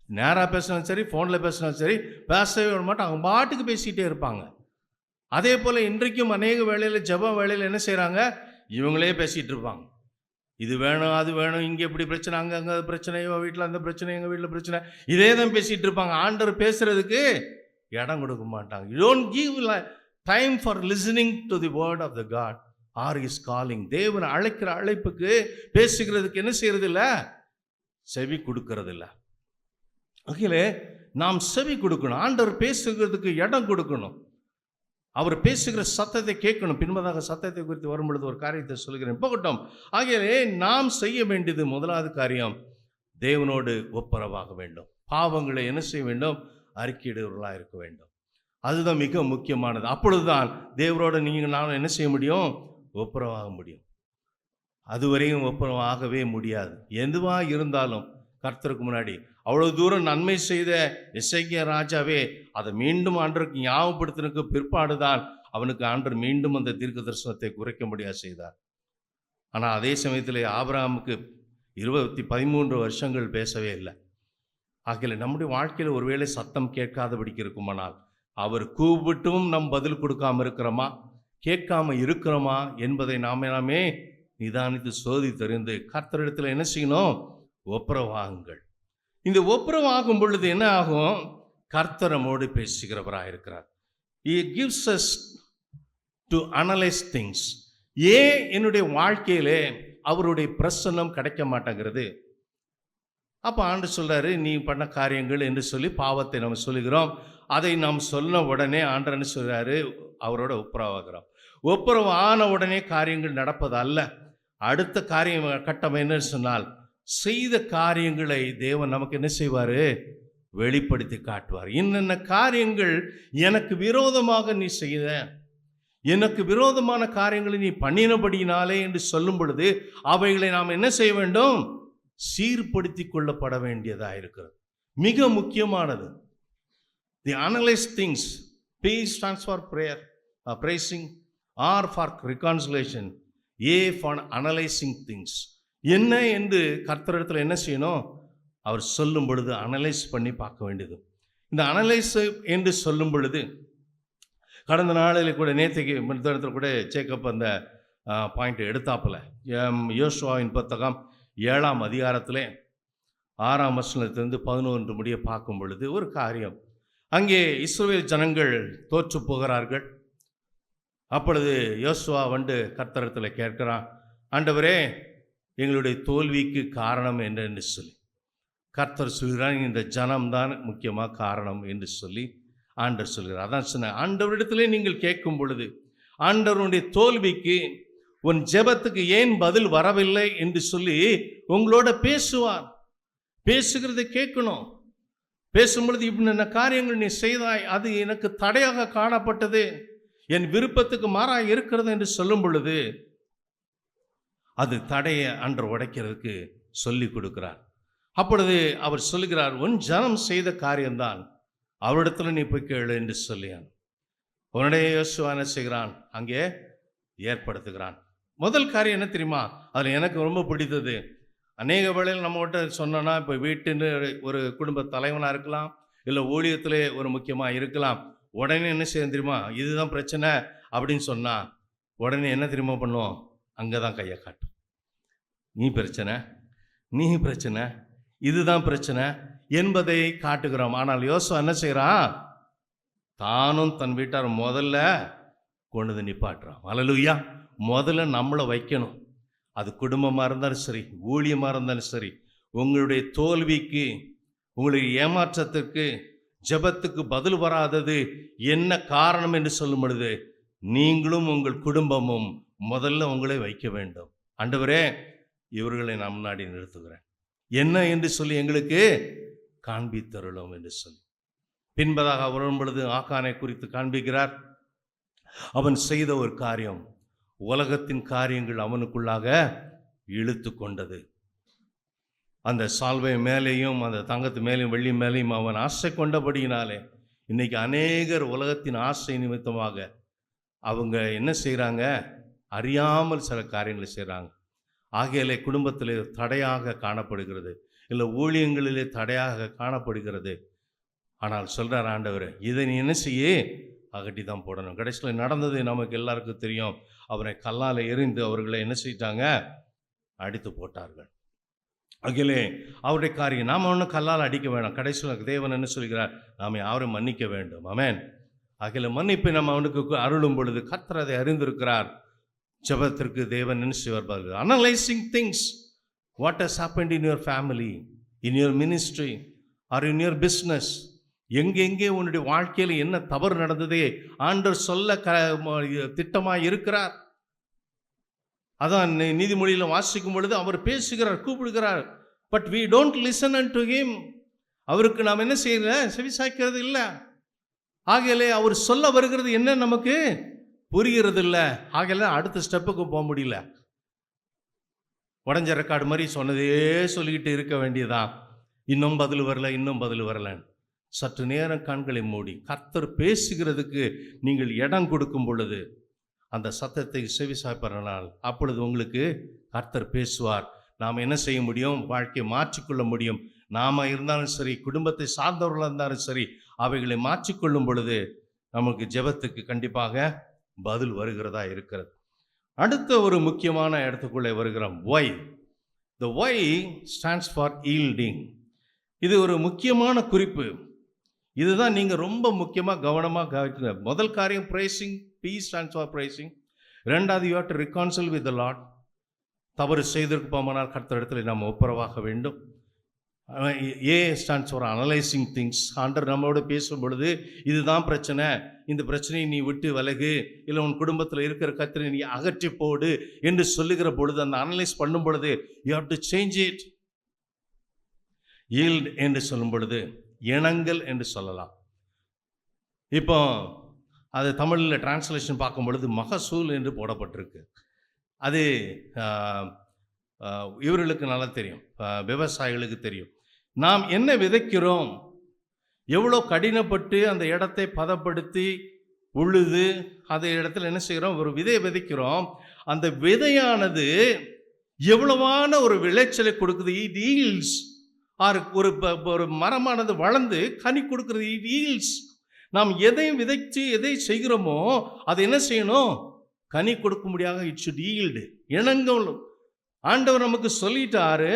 நேராக பேசினாலும் சரி, ஃபோனில் பேசினாலும் சரி, பேசவே விட மாட்டோம், அவங்க பாட்டுக்கு பேசிக்கிட்டே இருப்பாங்க. அதே போல் இன்றைக்கும் அநேக வேளையில் ஜெப வேளையில் என்ன செய்கிறாங்க? இவங்களே பேசிகிட்டு இருப்பாங்க. இது வேணும், அது வேணும், இங்கே இப்படி பிரச்சனை, அங்கே பிரச்சனை, வீட்டில் அந்த பிரச்சனை, எங்கள் வீட்டில் பிரச்சனை, இதே தான் பேசிகிட்டு இருப்பாங்க. ஆண்டவர் பேசுறதுக்கு இடம் கொடுக்க மாட்டாங்க. You don't give time for listening to the word of the God or is calling. தேவன் அழைக்கிற அழைப்புக்கு பேசுகிறதுக்கு என்ன செய்யறது இல்லை? செவி கொடுக்கறது இல்லை. அகிலே நாம் செவி கொடுக்கணும். ஆண்டவர் பேசுகிறதுக்கு இடம் கொடுக்கணும். அவர் பேசுகிற சத்தத்தை கேட்கணும். பின்பதாக சத்தத்தை குறித்து வரும்பொழுது ஒரு காரியத்தை சொல்கிறேன், போகட்டும். ஆகியவே நாம் செய்ய வேண்டியது முதலாவது காரியம், தேவனோடு ஒப்புரவாக வேண்டும். பாவங்களை என்ன செய்ய வேண்டும்? அறிக்கையிடுவர்களாக இருக்க வேண்டும். அதுதான் மிக முக்கியமானது. அப்பொழுதுதான் தேவரோட நீங்கள் நானும் என்ன செய்ய முடியும்? ஒப்புரவாக முடியும். அதுவரையும் ஒப்புரவாகவே முடியாது. எதுவா இருந்தாலும் கர்த்தருக்கு முன்னாடி அவ்வளவு தூரம் நன்மை செய்த எசேக்கியா ராஜாவே அதை மீண்டும் ஆண்டவருக்கு ஞாபகப்படுத்தினுக்கு பிற்பாடுதான் அவனுக்கு ஆண்டவர் மீண்டும் அந்த தீர்க்க தரிசனத்தை குறைக்க முடியாது செய்தார். ஆனால் அதே சமயத்தில் ஆபிரகாமுக்கு 13 வருஷங்கள் பேசவே இல்லை. ஆகையில நம்முடைய வாழ்க்கையில் ஒருவேளை சத்தம் கேட்காதபடிக்கு இருக்குமானால், அவர் கூப்பிட்டும் நம் பதில் கொடுக்காம இருக்கிறோமா, கேட்காம இருக்கிறோமா என்பதை நாமே நிதானித்து சோதித்தறிந்து கர்த்தரிடத்தில் என்ன செய்யணும்? ஒப்புரவாகுங்கள். இந்த ஒப்புரவாகும் பொழுது என்ன ஆகும்? கர்த்தர் நம்மோடு பேசுகிறவராக இருக்கிறார். He gives us to analyze things. ஏன் என்னுடைய வாழ்க்கையிலே அவருடைய பிரசன்னம் கிடைக்க மாட்டேங்கிறது? அப்போ ஆண்டு சொல்றாரு, நீ பண்ண காரியங்கள் என்று சொல்லி பாவத்தை நம்ம சொல்லுகிறோம். அதை நாம் சொன்ன உடனே ஆண்டர் என்ன சொல்றாரு? அவரோட ஒப்புரவாகிறோம். ஒப்புரவு ஆன உடனே காரியங்கள் நடப்பது அல்ல. அடுத்த காரியம் கட்டம் என்னன்னு சொன்னால், செய்த காரியங்களை தேவன் நமக்கு என்ன செய்வார்? வெளிப்படுத்தி காட்டுவார். என்னென்ன காரியங்கள் எனக்கு விரோதமாக நீ செய்த, எனக்கு விரோதமான காரியங்களை நீ பண்ணினபடினாலே என்று சொல்லும் பொழுது அவைகளை நாம் என்ன செய்ய வேண்டும்? சீர்படுத்தி கொள்ளப்பட வேண்டியதாக இருக்கிறது. மிக முக்கியமானது. The analyse things. P stands for prayer, praising. R for reconciliation. A for analyzing things. என்ன என்று கர்த்தரிடத்தில் என்ன செய்யணும்? அவர் சொல்லும் பொழுது அனலைஸ் பண்ணி பார்க்க வேண்டியது. இந்த அனலைஸ் என்று சொல்லும் பொழுது கடந்த நாளில் கூட நேற்றுக்கு இடத்துல கூட சேக்கப் அந்த பாயிண்ட் எடுத்தாப்புல யோசுவாவின் புத்தகம் 7ஆம் அதிகாரத்திலே 6ஆம் வசனத்திலிருந்து 11 முடிய பார்க்கும் பொழுது ஒரு காரியம். அங்கே இஸ்ரவேல் ஜனங்கள் தோற்று போகிறார்கள். அப்பொழுது யோசுவா வந்து கர்த்தரிடத்தில் கேட்கிறான், ஆண்டவரே எங்களுடைய தோல்விக்கு காரணம் என்று சொல்லி. கர்த்தர் சொல்கிறான், இந்த ஜனம்தான் முக்கியமாக காரணம் என்று சொல்லி ஆண்டவர் சொல்கிறார். அதான் சொன்ன, ஆண்டவரிடத்திலே நீங்கள் கேட்கும் பொழுது ஆண்டவருடைய தோல்விக்கு உன் ஜெபத்துக்கு ஏன் பதில் வரவில்லை என்று சொல்லி உங்களோட பேசுவார். பேசுகிறதை கேட்கணும். பேசும்பொழுது இப்படின்ன காரியங்கள் நீ செய்தாய், அது எனக்கு தடையாக காணப்பட்டது, என் விருப்பத்துக்கு மாறாக இருக்கிறது என்று சொல்லும் பொழுது அது தடையை ஆண்டவர் உடைக்கிறதுக்கு சொல்லி கொடுக்கிறார். அப்பொழுது அவர் சொல்லுகிறார், உன் ஜனம் செய்த காரியம்தான், அவரிடத்துல நீ போய் கேளு என்று சொல்லியான். உன்னுடைய யோசுவா என்ன செய்கிறான்? அங்கே ஏற்படுத்துகிறான். முதல் காரியம் என்ன தெரியுமா? அதில் எனக்கு ரொம்ப பிடித்தது, அநேக வேளையில் நம்மகிட்ட சொன்னோன்னா, இப்போ வீட்டுன்னு ஒரு குடும்ப தலைவனாக இருக்கலாம், இல்லை ஊழியத்திலே ஒரு முக்கியமாக இருக்கலாம். உடனே என்ன செய்ய தெரியுமா? இதுதான் பிரச்சனை அப்படின்னு சொன்னால் உடனே என்ன தெரியுமா பண்ணுவோம்? அங்கே தான் கையை காட்டும். நீ பிரச்சனை, நீ பிரச்சனை, இதுதான் பிரச்சனை என்பதை காட்டுகிறோம். ஆனால் யோசுவா என்ன செய்கிறான்? தானும் தன் வீட்டார் முதல்ல கொண்டு வந்து நிப்பாட்டுறான். அல்லேலூயா. முதல்ல நம்மளை வைக்கணும். அது குடும்பமாக இருந்தாலும் சரி, ஊழியமாக இருந்தாலும் சரி. உங்களுடைய தோல்விக்கு, உங்களுடைய ஏமாற்றத்திற்கு, ஜெபத்துக்கு பதில் வராதது என்ன காரணம் என்று சொல்லும் பொழுது நீங்களும் உங்கள் குடும்பமும் முதல்ல உங்களை வைக்க வேண்டும். ஆண்டவரே, இவர்களை நான் முன்னாடி நிறுத்துகிறேன், என்ன என்று சொல்லி எங்களுக்கு காண்பித்தருளும் என்று சொல்லி. பின்பதாக வரும் பொழுது ஆக்கானை குறித்து காண்பிக்கிறார். அவன் செய்த ஒரு காரியம், உலகத்தின் காரியங்கள் அவனுக்குள்ளாக இழுத்து கொண்டது. அந்த சால்வை மேலேயும் அந்த தங்கத்து மேலேயும் வெள்ளி மேலேயும் அவன் ஆசை கொண்டபடியினாலே இன்னைக்கு அநேகர் உலகத்தின் ஆசை நிமித்தமாக அவங்க என்ன செய்கிறாங்க? அறியாமல் சில காரியங்களை செய்கிறாங்க. ஆகையாலே குடும்பத்திலே தடையாக காணப்படுகிறது, இல்லை ஊழியங்களிலே தடையாக காணப்படுகிறது. ஆனால் சொல்கிறார் ஆண்டவர், இதை நீ என்ன செய்ய? அகட்டி தான் போடணும். கடைசியில் நடந்தது நமக்கு எல்லாருக்கும் தெரியும். அவரை கல்லால் எறிந்து அவர்களை என்ன செய்தாங்க? அடித்து போட்டார்கள். அகிலே அவருடைய காரியம் நாம் ஒன்றும் கல்லால் அடிக்க வேண்டாம். கடைசியில் தேவன் என்ன சொல்கிறார்? நாம் யாரும் மன்னிக்க வேண்டும். ஆமென். அகில மன்னிப்பை நம்ம அவனுக்கு அருளும் பொழுது கர்த்தர் அதை அறிந்திருக்கிறார். ஜெபத்திற்கு தேவன் என்ன செய்வார்? Analysing things, what has happened in your family, in your ministry or in your business. எங்கெங்கே உன்னுடைய வாழ்க்கையில் என்ன தவறு நடந்ததே ஆண்டவர் சொல்ல திட்டமாக இருக்கிறார். அதான் நீதிமொழியில் வாசிக்கும் பொழுது அவர் பேசுகிறார், கூப்பிடுகிறார். But we don't listen unto him. அவருக்கு நாம் என்ன செய்யல? செவி சாய்க்கிறது இல்லை. ஆகையிலே அவர் சொல்ல வருகிறது என்ன நமக்கு புரிகிறது இல்லை. ஆகையில அடுத்த ஸ்டெப்புக்கு போக முடியல. உடஞ்ச ரெக்கார்டு மாதிரி சொன்னதே சொல்லிக்கிட்டு இருக்க வேண்டியதான். இன்னும் பதில் வரல, இன்னும் பதில் வரலன்னு. சற்று நேரம் கண்களை மூடி கர்த்தர் பேசுகிறதுக்கு நீங்கள் இடம் கொடுக்கும் பொழுது அந்த சத்தத்தை செவிசாய்ப்பறனால் அப்பொழுது உங்களுக்கு கர்த்தர் பேசுவார். நாம் என்ன செய்ய முடியும்? வாழ்க்கையை மாற்றிக்கொள்ள முடியும். நாம இருந்தாலும் சரி, குடும்பத்தை சார்ந்தவர்களாக இருந்தாலும் சரி, அவைகளை மாற்றிக்கொள்ளும் பொழுது நமக்கு ஜெபத்துக்கு கண்டிப்பாக பதில் வருகிறதா இருக்கிறது. அடுத்த ஒரு முக்கியமான இடத்துக்குள்ளே வருகிறோம். Y. The Y stands for yielding. இது ஒரு முக்கியமான குறிப்பு. இதுதான் நீங்கள் ரொம்ப முக்கியமாக கவனமாக கவனிக்கணும். முதல் காரியம் praising. P stands for praising. ரெண்டாவது, you have to reconcile with the Lord. தவறு செய்திருப்போமானால் கர்த்தர் இடத்துல நாம் ஒப்புரவாக வேண்டும். A stands for analysing things. ஆண்டவர் நம்மளோட பேசும் பொழுது இதுதான் பிரச்சனை, இந்த பிரச்சனையை நீ விட்டு விலகு, இல்லை உன் குடும்பத்தில் இருக்கிற கர்த்தரை நீ அகற்றி போடு என்று சொல்லுகிற பொழுது, அந்த அனலைஸ் பண்ணும் பொழுது you have to change it. Yield என்று சொல்லும் பொழுது இணங்கல் என்று சொல்லலாம். இப்போ அது தமிழில் டிரான்ஸ்லேஷன் பார்க்கும் பொழுது மகசூல் என்று போடப்பட்டிருக்கு. அது இவர்களுக்கு நல்லா தெரியும், விவசாயிகளுக்கு தெரியும். நாம் என்ன விதைக்கிறோம், எவ்வளோ கடினப்பட்டு அந்த இடத்தை பதப்படுத்தி உழுது அந்த இடத்துல என்ன செய்கிறோம், ஒரு விதையை விதைக்கிறோம். அந்த விதையானது எவ்வளவான ஒரு விளைச்சலை கொடுக்குது. இட் ஈல்ட்ஸ். ஒரு மரமானது வளர்ந்து கனி கொடுக்கிறது. இட் ஈல்ட்ஸ். நாம் எதை விதைச்சு எதை செய்கிறோமோ அது என்ன செய்யணும், கனி கொடுக்க முடியாத. It should yield. இணங்கும். ஆண்டவர் நமக்கு சொல்லிட்டாரு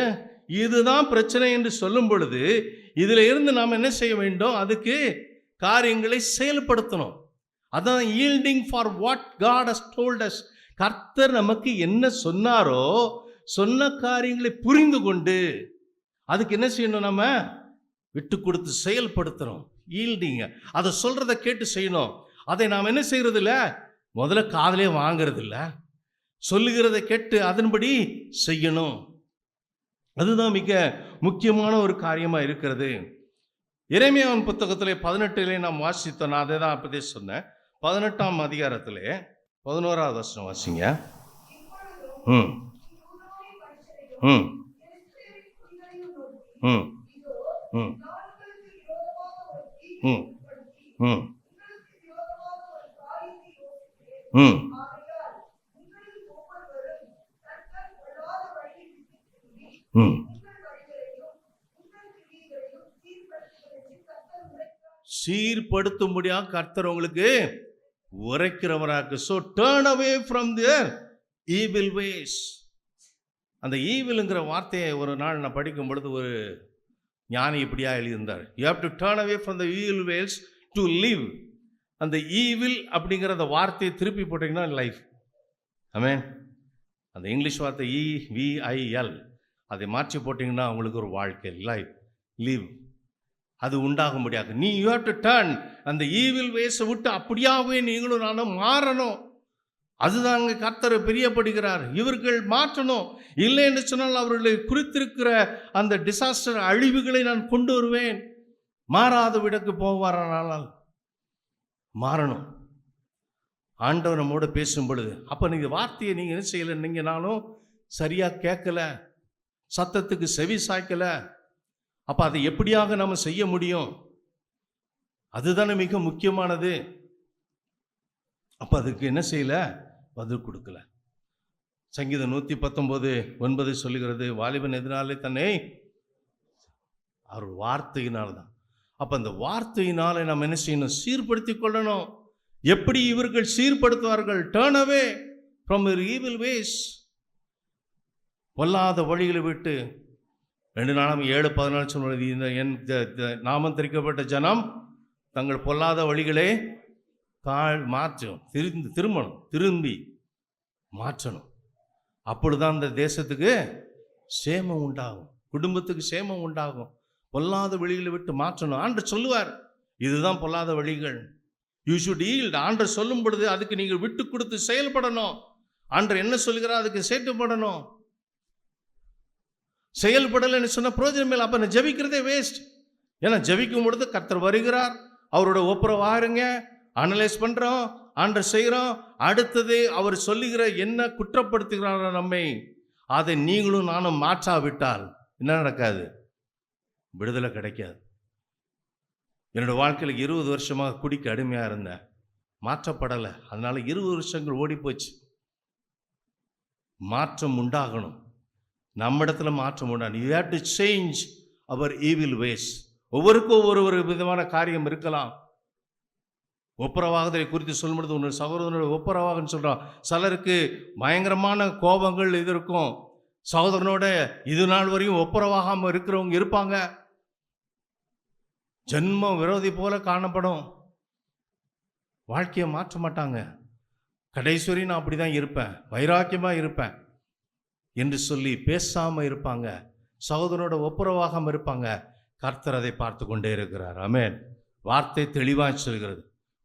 இதுதான் பிரச்சனை என்று சொல்லும் பொழுது இதில் இருந்து நாம் என்ன செய்ய வேண்டும், அதுக்கு காரியங்களை செயல்படுத்தணும். அதான் yielding for what God has told us. கர்த்தர் நமக்கு என்ன சொன்னாரோ சொன்ன காரியங்களை புரிந்து கொண்டு அதுக்கு என்ன செய்யணும், நம்ம விட்டு கொடுத்து செயல்படுத்தணும். ஈல்டிங்க. அதை சொல்றத கேட்டு செய்யணும். அதை நாம் என்ன செய்யறது இல்லை, முதல்ல காதலே வாங்கிறது இல்லை, சொல்லுகிறத கேட்டு அதன்படி செய்யணும். அதுதான் மிக முக்கியமான ஒரு காரியமா இருக்கிறது. எரேமியாவின் புத்தகத்திலே 18 நாம் வாசித்தோம். நான் அதை தான் அப்பதே சொன்னேன். 18ஆம் அதிகாரத்திலே 11ஆவது வசனம் வாசிங்க. ம் ம் ம் ம் ம் ம் ம் ம் சீர்படுத்தும்படியாக கர்த்தர் உங்களுக்கு உரைக்கிறவராக. So turn away from their evil ways. அந்த ஈவில்ங்கிற வார்த்தையை ஒரு நாள் நான் படிக்கும் பொழுது ஒரு ஞானி இப்படியா எழுதியிருந்தார். You have to turn away from the evil ways to live. அந்த ஈவில் அப்படிங்கிற அந்த வார்த்தையை திருப்பி போட்டிங்கன்னா லைஃப். ஆமென். அந்த இங்கிலீஷ் வார்த்தை EVIL அதை மாற்றி போட்டிங்கன்னா உங்களுக்கு ஒரு வாழ்க்கை, லைஃப், லிவ், அது உண்டாக முடியாது. நீ யூ ஹேவ் டு டர்ன். அந்த ஈவில் வேஸை விட்டு அப்படியாவே நீங்களும் நானும் மாறணும். அதுதான் அங்கே கர்த்தர் பிரியப்படுகிறார். இவர்கள் மாற்றணும். இல்லை என்று சொன்னால் அவர்களை குறித்திருக்கிற அந்த டிசாஸ்டர் அழிவுகளை நான் கொண்டு வருவேன். மாறாத விடக்கு போவாரானால் மாறணும். ஆண்டவர் நம்மோட பேசும் பொழுது அப்போ நீங்கள் வார்த்தையை நீங்கள் என்ன செய்யலை, நீங்கள் நானும் சரியாக கேட்கல, சத்தத்துக்கு செவி சாய்க்கலை. அப்போ அதை எப்படியாக நம்ம செய்ய முடியும்? அதுதானே மிக முக்கியமானது. அப்போ அதுக்கு என்ன செய்யலை, பதில் கொடுக்கல. சங்கீதம் 119:9 சொல்லுகிறது, வாலிபன் எதனாலே தன்னை அவர் வார்த்தையினால் தான். அப்போ அந்த வார்த்தையினாலே நம்ம என்ன செய்யணும், சீர்படுத்தி கொள்ளணும். எப்படி இவர்கள் சீர்படுத்துவார்கள்? Turn away from evil ways. பொல்லாத வழிகளை விட்டு 2 நாளும் 7:14 சொல்வது, இந்த என் நாமம் தெரிவிக்கப்பட்ட ஜனம் தங்கள் பொல்லாத வழிகளே மாற்றும், திரும்பி மாற்றணும். அப்பொழுதுதான் அந்த தேசத்துக்கு சேமம் உண்டாகும், குடும்பத்துக்கு சேமம் உண்டாகும். பொல்லாத வழிகளை விட்டு மாற்றணும். ஆண்டவர் சொல்லுவார், இதுதான் பொல்லாத வழிகள், யூ ஷுட் ஈல்ட். ஆண்டவர் சொல்லும் பொழுது அதுக்கு நீங்கள் விட்டு கொடுத்து செயல்படணும். ஆண்டவர் என்ன சொல்லுகிறார் அதுக்கு செயல்படணும். செயல்படலைன்னு சொன்ன பிரயோஜனம் இல்லை. அப்போ நான் ஜெபிக்கிறதே வேஸ்ட். ஏன்னா ஜெபிக்கும் பொழுது கர்த்தர் வருகிறார், அவரோட ஒப்புரவாருங்க, அனலைஸ் பண்றோம், ஆண்டவர் செய்கிறோம். அடுத்தது அவர் சொல்லுகிற என்ன குற்றப்படுத்துகிறாரோ நம்மை, அதை நீங்களும் நானும் மாற்றாவிட்டால் என்ன நடக்காது? விடுதலை கிடைக்காது. என்னோட வாழ்க்கையில் 20 வருஷமாக குடிக்க அடிமையாக இருந்தேன், மாற்றப்படலை. அதனால 20 வருஷங்கள் ஓடி போச்சு. மாற்றம் உண்டாகணும், நம்மிடத்துல மாற்றம் உண்டாகணும். You have to change our evil ways. ஒவ்வொருக்கும் ஒவ்வொரு விதமான காரியம் இருக்கலாம். ஒப்புரவாகுதலை குறித்து சொல்லும் பொழுது உன்னோட சகோதரனோட ஒப்புரவாகன்னு சொல்கிறான். சிலருக்கு பயங்கரமான கோபங்கள் இது இருக்கும். சகோதரனோட இது நாள் வரையும் ஒப்புரவாகாமல் இருக்கிறவங்க இருப்பாங்க. ஜென்ம விரோதி போல காணப்படும். வாழ்க்கையை மாற்ற மாட்டாங்க. கடைசி வரையும் நான் அப்படி தான் இருப்பேன், வைராக்கியமாக இருப்பேன் என்று சொல்லி பேசாமல் இருப்பாங்க. சகோதரனோட ஒப்புரவாகாமல் இருப்பாங்க. கர்த்தர் அதை பார்த்து கொண்டே இருக்கிறார். ஆமென். வார்த்தை தெளிவாக சொல்கிறது.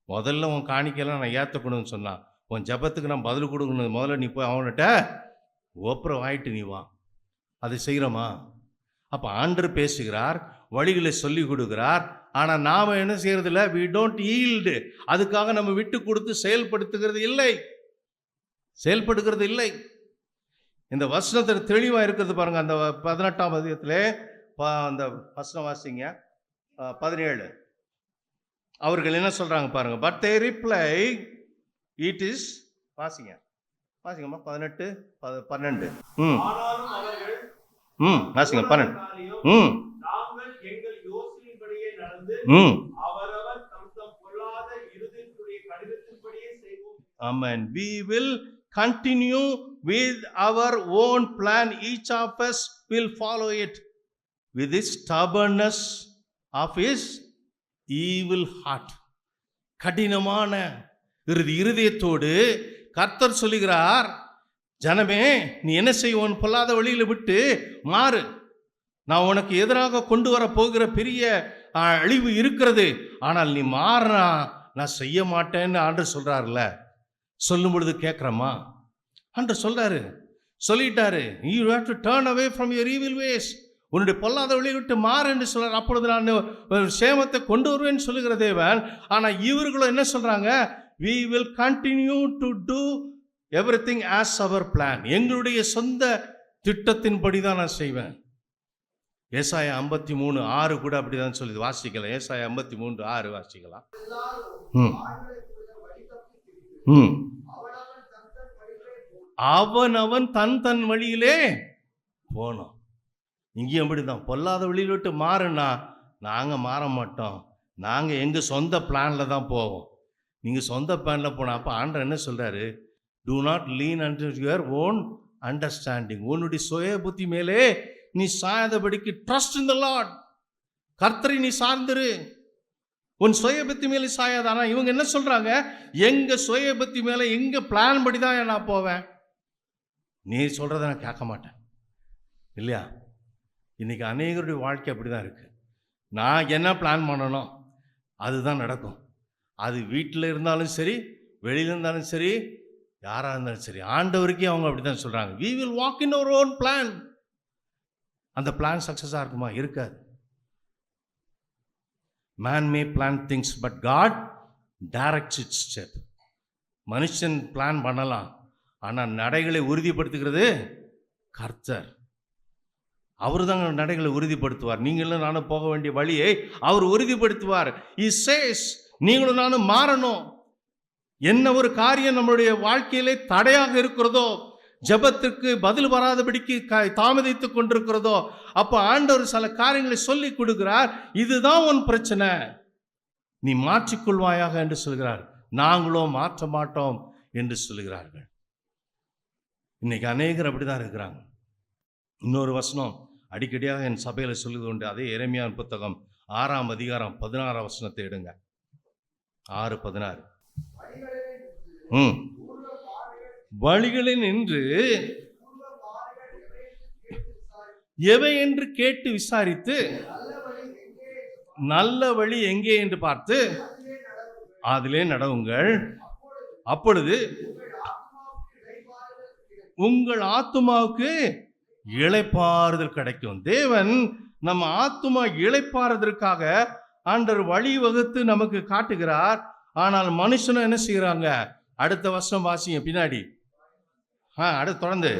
முதல்ல உன் காணிக்கையெல்லாம் நான் ஏற்றக்கூடாதுன்னு சொன்னான். உன் ஜபத்துக்கு நான் பதில் கொடுக்கணும். முதல்ல நீ போய் அவன்கிட்ட ஒப்புரம் ஆயிட்டு நீ வா. அதை செய்கிறோமா? அப்போ ஆண்டவர் பேசுகிறார், வழிகளை சொல்லி கொடுக்கிறார். ஆனால் நாம் என்ன செய்யறதில்ல? we don't yield. அதுக்காக நம்ம விட்டு கொடுத்து செயல்படுத்துகிறது இல்லை. இந்த வசனத்தில் தெளிவாக இருக்கிறது பாருங்க. அந்த 18ஆம் அதிகாரத்தில் அந்த வசனம் வாசிங்க, 17. அவர்கள் என்ன சொல்றாங்க பாருங்க. But they reply, it is, வாசிங்கம்மா 18 12. வாசிங்க 12. நாங்கள் எங்கள் யோசனையின்படியே நடந்து அவரவர் தம் பொல்லாத இருதயத்துடைய கடிதத்தின்படியே செய்வோம். Amen. We will continue with our own plan. Each of us will follow it with the stubbornness of his evil heart. கடினமான இருதயத்தோடு கர்த்தர் சொல்லுகிறார், ஜனமே நீ என்ன செய்வோன்? பொல்லாத வழியில விட்டு மாறு. நான் உனக்கு எதிராக கொண்டு வர போகிற பெரிய அழிவு இருக்கிறது. ஆனால் நீ மாறினா நான் செய்ய மாட்டேன்னு ஆண்டவர் சொல்றாருல. சொல்லும் பொழுது கேட்கிறோமா? ஆண்டவர் சொல்றாரு, சொல்லிட்டாரு, you have to turn away from your evil ways. உன்னுடைய பொல்லாத வழியை விட்டு மாறு என்று சொல்றாரு. அப்பொழுது நான் சேமத்தை கொண்டு வருவேன்னு சொல்லுகிற தேவன். ஆனால் இவர்களும் என்ன சொல்றாங்க? we will continue to do everything as our plan. எங்களுடைய சொந்த திட்டத்தின்படி தான் நான் செய்வேன். ஏசாயா 53:6 கூட அப்படிதான் சொல்லுது. வாசிக்கலாம். ஏசாயா 53:6 வாசிக்கலாம். அவன் தன் வழியிலே போனோம். இங்கேயும் அப்படிதான். பொல்லாத வழியில் விட்டு மாறுனா நாங்க மாற மாட்டோம். நாங்க எங்க சொந்த பிளான்ல தான் போவோம். நீங்க சொந்த பிளான்ல போனா அப்ப ஆண்டவர் என்ன சொல்றாரு? do not lean unto your own understanding. உன்னுடைய சுய புத்தி மேலே நீ சாயாதபடிக்கு trust in the Lord. கர்த்தரை நீ சார்ந்திரு, உன் சுய புத்தி மேலே சாயாத. ஆனா இவங்க என்ன சொல்றாங்க? எங்க சுய புத்தி மேலே எங்க பிளான் படி தான் நான் போவேன், நீ சொல்றத நான் கேட்க மாட்டேன் இல்லையா? இன்னைக்கு அநேகருடைய வாழ்க்கை அப்படிதான் இருக்கு. நான் என்ன பிளான் பண்ணணும் அதுதான் நடக்கும். அது வீட்டில் இருந்தாலும் சரி, வெளியில இருந்தாலும் சரி, யாராக இருந்தாலும் சரி. ஆண்டவருக்கே அவங்க அப்படிதான் சொல்றாங்க, we will walk in our own plan. அந்த பிளான் சக்சஸாக இருக்குமா? இருக்காது. Man may plan things but God directs its step. மனுஷன் பிளான் பண்ணலாம், ஆனால் நடைகளை உறுதிப்படுத்துகிறது கர்த்தர். அவர் தான் நடைகளை உறுதிப்படுத்துவார். நீங்களும் நானும் போக வேண்டிய வழியை அவர் உறுதிப்படுத்துவார். He says, நீங்களும் நானும் மாறணும். என்ன ஒரு காரியம் நம்மளுடைய வாழ்க்கையிலே தடையாக இருக்கிறதோ, ஜெபத்திற்கு பதில் வராதபடிக்கு தாமதித்துக் கொண்டிருக்கிறதோ, அப்போ ஆண்டவர் சில காரியங்களை சொல்லி கொடுக்கிறார். இதுதான் உன் பிரச்சனை, நீ மாற்றிக்கொள்வாயாக என்று சொல்கிறார். நாங்களோ மாற்ற மாட்டோம் என்று சொல்லுகிறார்கள். இன்னைக்கு அநேகர் அப்படிதான் இருக்கிறாங்க. இன்னொரு வசனம் அடிக்கடியாக என் சபையில சொல்லுது உண்டு. அதே எரேமியாவின் புத்தகம் 6ஆம் அதிகாரம் 16ஆம் வசனத்தை எடுங்க. 6:16. வழிகளில் நின்று எவை என்று கேட்டு விசாரித்து நல்ல வழி எங்கே என்று பார்த்து அதிலே நடவுங்கள். அப்பொழுது உங்கள் ஆத்துமாவுக்கு இளைப்பாறுதல் கிடைக்கும். தேவன் நம்ம ஆத்துமா இளைப்பாறுதற்காக ஆண்டவர் வழி வகுத்து நமக்கு காட்டுகிறார். ஆனால் மனுஷனும் என்ன செய்யறாங்க? அடுத்த வருஷம் வாசிங்க பின்னாடி. அடுத்து தொடர்ந்து.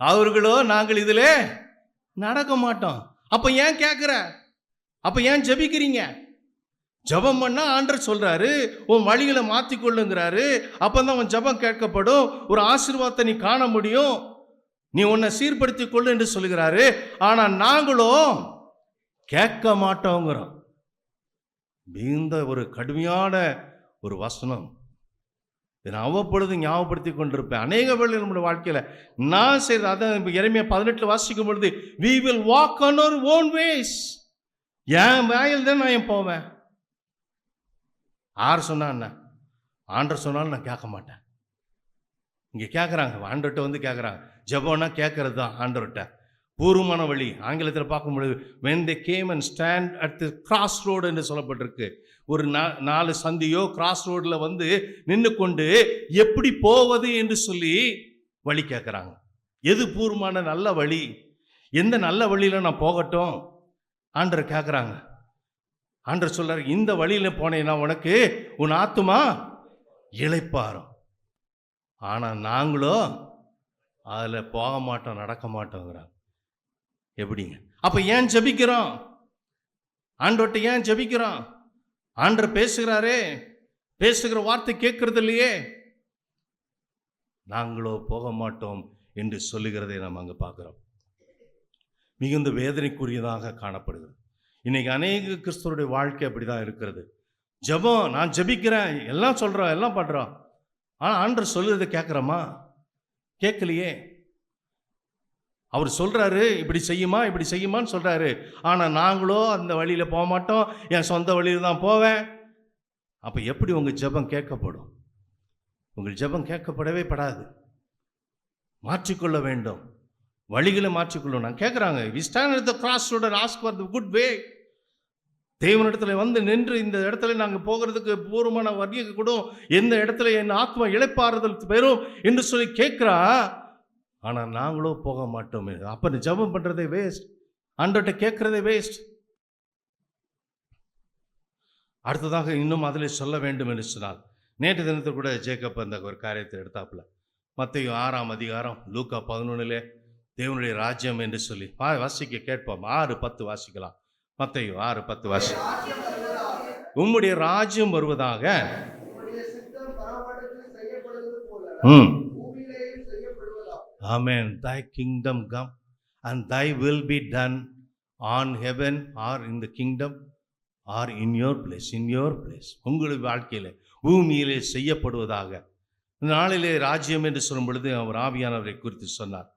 அவர்களோ நாங்கள் இதிலே நடக்க மாட்டோம். அப்ப ஏன் கேட்கிற? அப்ப ஏன் ஜெபிக்கிறீங்க? ஜெபம் பண்ணா ஆண்டவர் சொல்றாரு உன் வழிகளை மாத்திக்கொள்ளுங்கிறாரு. அப்பதான் உன் ஜெபம் கேட்கப்படும், ஒரு ஆசீர்வாதத்தை நீ காண முடியும், நீ உன்னை சீர்படுத்திக் கொள்ளு என்று சொல்லுகிறாரு. ஆனா நாங்களும் கேட்க மாட்டோங்கிறோம். இந்த ஒரு கடுமையான ஒரு வசனம் நான் அவ்வப்பொழுது ஞாபகப்படுத்தி கொண்டிருப்பேன். அநேக வேளை நம்முடைய வாழ்க்கையில நான் செய்த அதான் எரேமியா 18 வாசிக்கும் பொழுது we will walk on our own ways. என் வாயில் தான் நான் போவேன். யார் சொன்னா என்ன? ஆண்டவர் சொன்னாலும் நான் கேட்க மாட்டேன். இங்க கேட்கறாங்க, ஆண்டவர்கிட்ட வந்து கேட்கறாங்க. ஜெபம்னா கேட்கறது தான் ஆண்டவர்கிட்ட. பூர்வமான வழி ஆங்கிலத்தில் பார்க்கும்பொழுது when they came and stand at the cross road என்று சொல்லப்பட்டிருக்கு. ஒரு 4 சந்தியோ கிராஸ் ரோட்ல வந்து நின்று கொண்டு எப்படி போவது என்று சொல்லி வழி கேட்கறாங்க. எது பூர்வமான நல்ல வழி? எந்த நல்ல வழியில நான் போகட்டும்? ஆண்டவர் கேட்கறாங்க. ஆண்டவர் சொல்றாரு இந்த வழியில போனேன்னா உனக்கு உன் ஆத்துமா இளைப்பாறும். ஆனா நாங்களோ அதுல போக மாட்டோம், நடக்க மாட்டோங்கிறாங்க. எப்படிங்க? அப்ப ஏன் ஜெபிக்கிறோம்? ஆண்டவர்கிட்ட ஏன் ஜெபிக்கிறோம்? ஆண்டவர் பேசுகிறாரே, பேசுகிற வார்த்தை கேட்கறது இல்லையே. நாங்களோ போக மாட்டோம் என்று சொல்லுகிறதை நாம் அங்க பார்க்கிறோம். மிகுந்த வேதனைக்குரியதாக காணப்படுகிறது. இன்னைக்கு அநேக கிறிஸ்தவருடைய வாழ்க்கை அப்படிதான் இருக்கிறது. ஜெபம், நான் ஜெபிக்கிறேன், எல்லாம் சொல்றோம், எல்லாம் பண்றோம், ஆனா ஆண்டவர் சொல்லுறதை கேட்கிறோமா? கேட்கலையே. அவர் சொல்றாரு இப்படி செய்யுமா, இப்படி செய்யுமான்னு சொல்றாரு. ஆனா நாங்களோ அந்த வழியில போக மாட்டோம், என் சொந்த வழியில தான் போவேன். அப்ப எப்படி உங்க ஜெபம் கேட்கப்படும்? உங்கள் ஜெபம் கேட்கப்படவே படாது. மாற்றிக்கொள்ள வேண்டும், வழிகளை மாற்றிக்கொள்ளணும். நான் கேட்குறாங்க we stand at the crossroad and ask for the good way. தேவனிடத்துல வந்து நின்று இந்த இடத்துல நாங்கள் போகிறதுக்கு பூர்வமான வழியை கூட, எந்த இடத்துல என் ஆத்மா இளைப்பாறுதல் பெறும் என்று சொல்லி கேட்கிறா. ஆனா நாங்களோ போக மாட்டோமே. அப்ப ஜெபம் பண்றதே வேஸ்ட், ஆண்டவர்கிட்ட கேட்கறதே வேஸ்ட். அடுத்ததாக இன்னும் அதில் சொல்ல வேண்டும் என்று சொன்னால், நேற்று தினத்தில் கூட ஜேக்கப் அந்த ஒரு காரியத்தை எடுத்தாப்புல. மத்தேயு 6ஆம் அதிகாரம் லூக்கா 11 தேவனுடைய ராஜ்யம் என்று சொல்லி வாசிக்க கேட்போம். 6:10 வாசிக்கலாம். மத்தேயு 6:10 வாசி. உம்முடைய ராஜ்யம் வருவதாக Amen. Thy kingdom come and thy will be done on heaven or in the kingdom or in your place. In your place. உங்களுடைய வாழ்க்கையில பூமியிலே செய்யப்படுவதாக. இந்த நாளிலே ராஜ்யம் என்று சொல்லும் பொழுது அவர் ஆவியானவரை குறித்து சொன்னார்.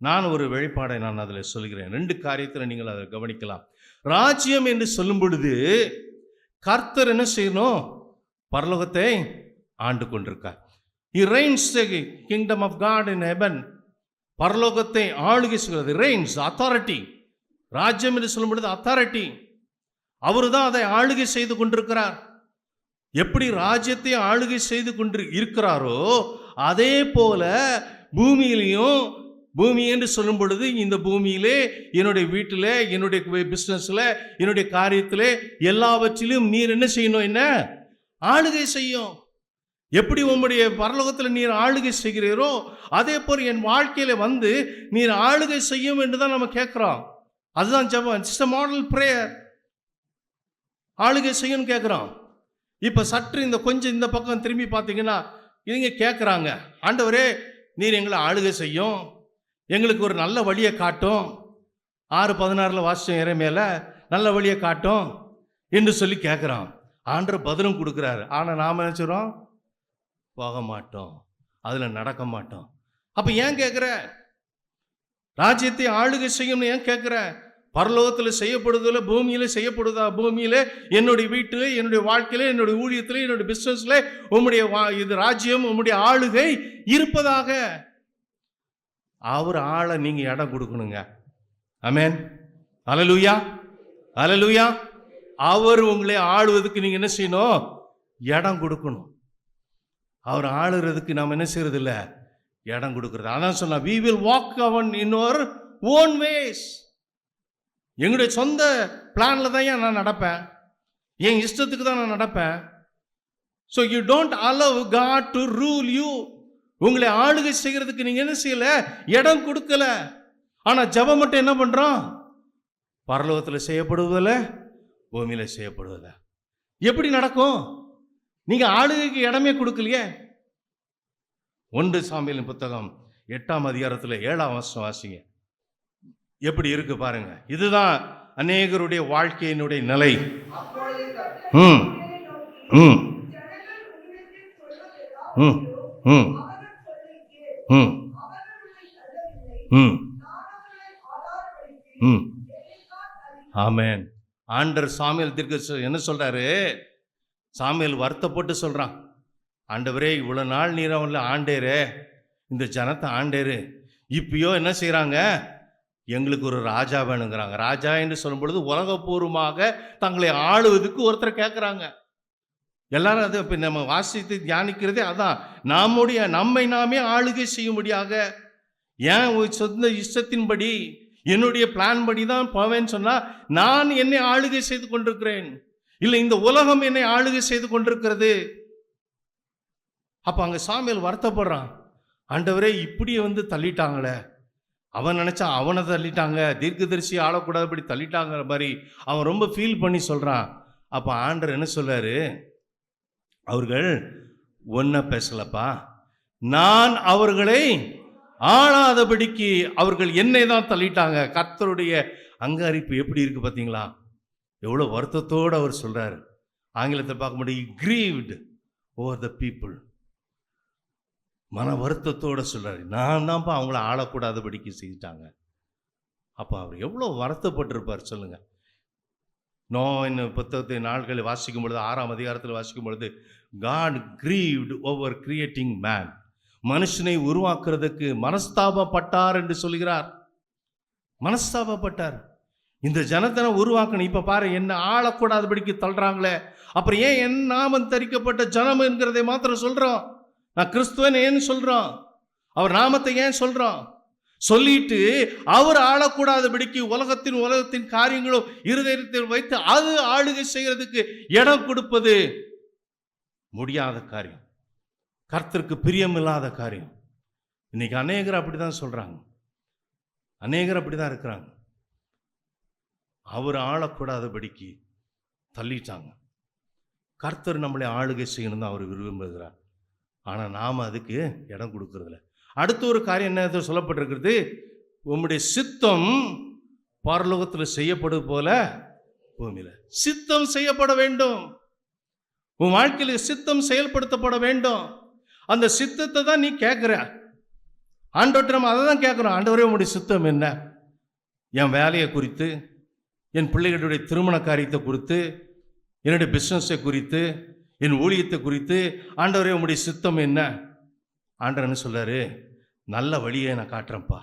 நான் ஒரு வெளிப்பாடை நான் அதில் சொல்கிறேன். 2 காரியத்தில் நீங்கள் அதை கவனிக்கலாம். ராஜ்யம் என்று சொல்லும் பொழுது கர்த்தர் என்ன செய்யணும்? பரலோகத்தை ஆண்டு கொண்டிருக்கார். He reigns the kingdom of God in heaven. பரலோகத்தை ஆளுகை செய்கிறது. reigns, authority. ராஜ்யம் என்று சொல்லும் பொழுது அத்தாரிட்டி. அவரு தான் அதை ஆளுகை செய்து கொண்டிருக்கிறார். எப்படி ராஜ்யத்தை ஆளுகை செய்து கொண்டு இருக்கிறாரோ அதே போல பூமியிலையும், பூமி என்று சொல்லும் பொழுது இந்த பூமியிலே, என்னுடைய வீட்டில், என்னுடைய பிஸ்னஸ்ல, என்னுடைய காரியத்திலே எல்லாவற்றிலும் நீர் என்ன செய்யணும்? என்ன ஆளுகை செய்யும். எப்படி உம்முடைய பரலோகத்தில் நீர் ஆளுகை செய்கிறீரோ அதே போல் என் வாழ்க்கையில வந்து நீர் ஆளுகை செய்யும் என்று தான் நம்ம கேட்கிறோம். அதுதான் ஜெபம். It's a model prayer. ஆளுகை செய்யும் கேட்கிறோம். இப்ப சற்று இந்த கொஞ்சம் இந்த பக்கம் திரும்பி பார்த்தீங்கன்னா இவங்க கேட்குறாங்க, ஆண்டவரே நீர் எங்களை ஆளுகை செய்யும், எங்களுக்கு ஒரு நல்ல வழியை காட்டும். 6:16 வாசிச்சோம் எரேமியால, நல்ல வழியை காட்டும் என்று சொல்லி கேட்குறான். ஆண்டவர் பதிலும் கொடுக்குறாரு. ஆனால் நாம் நினைச்சிடறோம் போக மாட்டோம், அதில் நடக்க மாட்டோம். அப்போ ஏன் கேட்குற? ராஜ்யத்தை ஆளுகை செய்யணும்னு ஏன் கேட்குற? பரலோகத்தில் செய்யப்படுவதில்லை, பூமியில செய்யப்படுதா? பூமியில என்னுடைய வீட்டில், என்னுடைய வாழ்க்கையில, என்னுடைய ஊழியத்தில், என்னுடைய பிஸ்னஸ்ல உம்முடைய இது ராஜ்யம், உம்முடைய ஆளுகை இருப்பதாக. அவர் ஆளை நீங்க இடம் கொடுக்கணுங்க. ஆமென். அல்லேலூயா, அல்லேலூயா. அவர் உங்களை ஆளுவதற்கு நீங்க என்ன செய்யணும்? இடம் கொடுக்கணும். அவர் ஆளுறதுக்கு நாம் என்ன செய்யறது இல்லை, இடம் கொடுக்கறது. அதான் சொன்னா we will walk in our own ways. எங்களுடைய சொந்த பிளான்ல தான் நான் நடப்பேன், என் இஷ்டத்துக்கு தான் நான் நடப்பேன். So you don't allow God to rule you. உங்களை ஆளுகை செய்கிறதுக்கு நீங்க என்ன செய்யல, இடம் கொடுக்கல. ஆனா ஜெபம் மட்டும் என்ன பண்றோம், பரலோகத்தில் செய்யப்படுவதில்ல, பூமியில செய்யப்படுவதில்ல. எப்படி நடக்கும்? நீங்க ஆளுகைக்கு இடமே கொடுக்கலையே. 1 சாமுவேலின் புத்தகம் 8ஆம் அதிகாரத்தில் 7ஆம் வசனம் வாசிங்க. எப்படி இருக்கு பாருங்க. இதுதான் அநேகருடைய வாழ்க்கையினுடைய நிலை. ம் ம் ம் ம் ம் ம் ம் ஆமென். ஆண்டவர் சாமுவேல் தீர்க்கதரிசி என்ன சொல்றாரு, சாமுவேல் வருத்தப்பட்டு சொல்றான், ஆண்டவரே இவ்வளவு நாள் நீர் அவன்ல ஆண்டேரே, இந்த ஜனத்தை ஆண்டேரு, இப்பயோ என்ன செய்யறாங்க, எங்களுக்கு ஒரு ராஜா வேணுங்கிறாங்க. ராஜா என்று சொல்லும் பொழுது உலகப்பூர்வமாக தங்களை ஆளுவதற்கு ஒருத்தர் கேட்குறாங்க. எல்லாரும் அது இப்போ நம்ம வாசித்து தியானிக்கிறதே அதான், நம்மை நாமே ஆளுகை செய்யும்படியாக. ஏன் சொந்த இஷ்டத்தின்படி என்னுடைய பிளான் படி தான் போவேன்னு சொன்னா, நான் என்னை ஆளுகை செய்து கொண்டிருக்கிறேன், இல்லை இந்த உலகம் என்னை ஆளுகை செய்து கொண்டிருக்கிறது. அப்ப அங்க சாமுவேல் வருத்தப்படுறான், ஆண்டவரே இப்படியே தள்ளிட்டாங்களே, அவன் நினைச்சா அவனை தள்ளிட்டாங்க, தீர்க்கதரிசி ஆளக்கூடாதபடி தள்ளிட்டாங்கிற மாதிரி அவன் ரொம்ப ஃபீல் பண்ணி சொல்றான். அப்ப ஆண்டவர் என்ன சொல்றாரு, அவர்கள் ஒன்ன பேசலப்பா, நான் அவர்களை ஆளாதபடிக்கு அவர்கள் என்னை தான் தள்ளிட்டாங்க. கர்த்தருடைய அங்கீகரிப்பு எப்படி இருக்கு பார்த்தீங்களா? எவ்வளோ வருத்தத்தோடு அவர் சொல்றாரு. ஆங்கிலத்தை பார்க்க முடியும், grieved over the people. மன வருத்தத்தோடு சொல்றாரு, நான் தான்ப்பா அவங்கள ஆளக்கூடாதபடிக்கு செய்துட்டாங்க. அப்போ அவர் எவ்வளோ வருத்தப்பட்டிருப்பார் சொல்லுங்க. நோயின் புத்தகத்தை நாட்களை வாசிக்கும் பொழுது 6ஆம் அதிகாரத்தில் வாசிக்கும் பொழுது, God grieved over creating man. மனுஷனை உருவாக்குறதுக்கு மனஸ்தாபப்பட்டார் என்று சொல்கிறார். மனஸ்தாபப்பட்டார். இந்த ஜனத்தை உருவாக்கணும். இப்ப பாரு, என்ன ஆளக்கூடாதபடிக்கு தள்ளுறாங்களே, அப்புறம் ஏன் என் நாமம் தரிக்கப்பட்ட ஜனம் என்கிறதை மாத்திரம் சொல்றோம். நான் கிறிஸ்துவன் ஏன்னு சொல்றோம், அவர் நாமத்தை ஏன் சொல்றோம், சொல்லிட்டு அவர் ஆளக்கூடாதபடிக்கு உலகத்தின் காரியங்களும் இருதயத்தில் வைத்து அது ஆளுகை செய்யறதுக்கு இடம் கொடுப்பது முடியாத காரியம், கர்த்தருக்கு பிரியமில்லாத காரியம். இன்னைக்கு அநேகர் அப்படிதான் சொல்றாங்க, அநேகர் அப்படிதான் இருக்கிறாங்க. அவர் ஆளக்கூடாதபடிக்கு தள்ளிட்டாங்க. கர்த்தர் நம்மளை ஆளுகை செய்யணும் தான் அவர் விரும்புகிறார். ஆனால் நாம் அதுக்கு இடம் கொடுக்கறதில்ல. அடுத்த ஒரு காரியம் என்ன சொல்லப்பட்டிருக்கிறது, உம்முடைய சித்தம் பரலோகத்தில் செய்யப்படுவது போல பூமியில சித்தம் செய்யப்பட வேண்டும். உன் வாழ்க்கையில் சித்தம் செயல்படுத்தப்பட வேண்டும். அந்த சித்தத்தை தான் நீ கேட்குற. ஆண்டவர்கிட்ட நம்ம அதை தான் கேட்குறோம். ஆண்டவரே உங்களுடைய சித்தம் என்ன, என் வேலையை குறித்து, என் பிள்ளைகளுடைய திருமண காரியத்தை குறித்து, என்னுடைய பிஸ்னஸை குறித்து, என் ஊழியத்தை குறித்து, ஆண்டவரே உங்களுடைய சித்தம் என்ன. ஆண்டவர் என்ன சொல்றாரு, நல்ல வழியை நான் காட்டுறேன்ப்பா,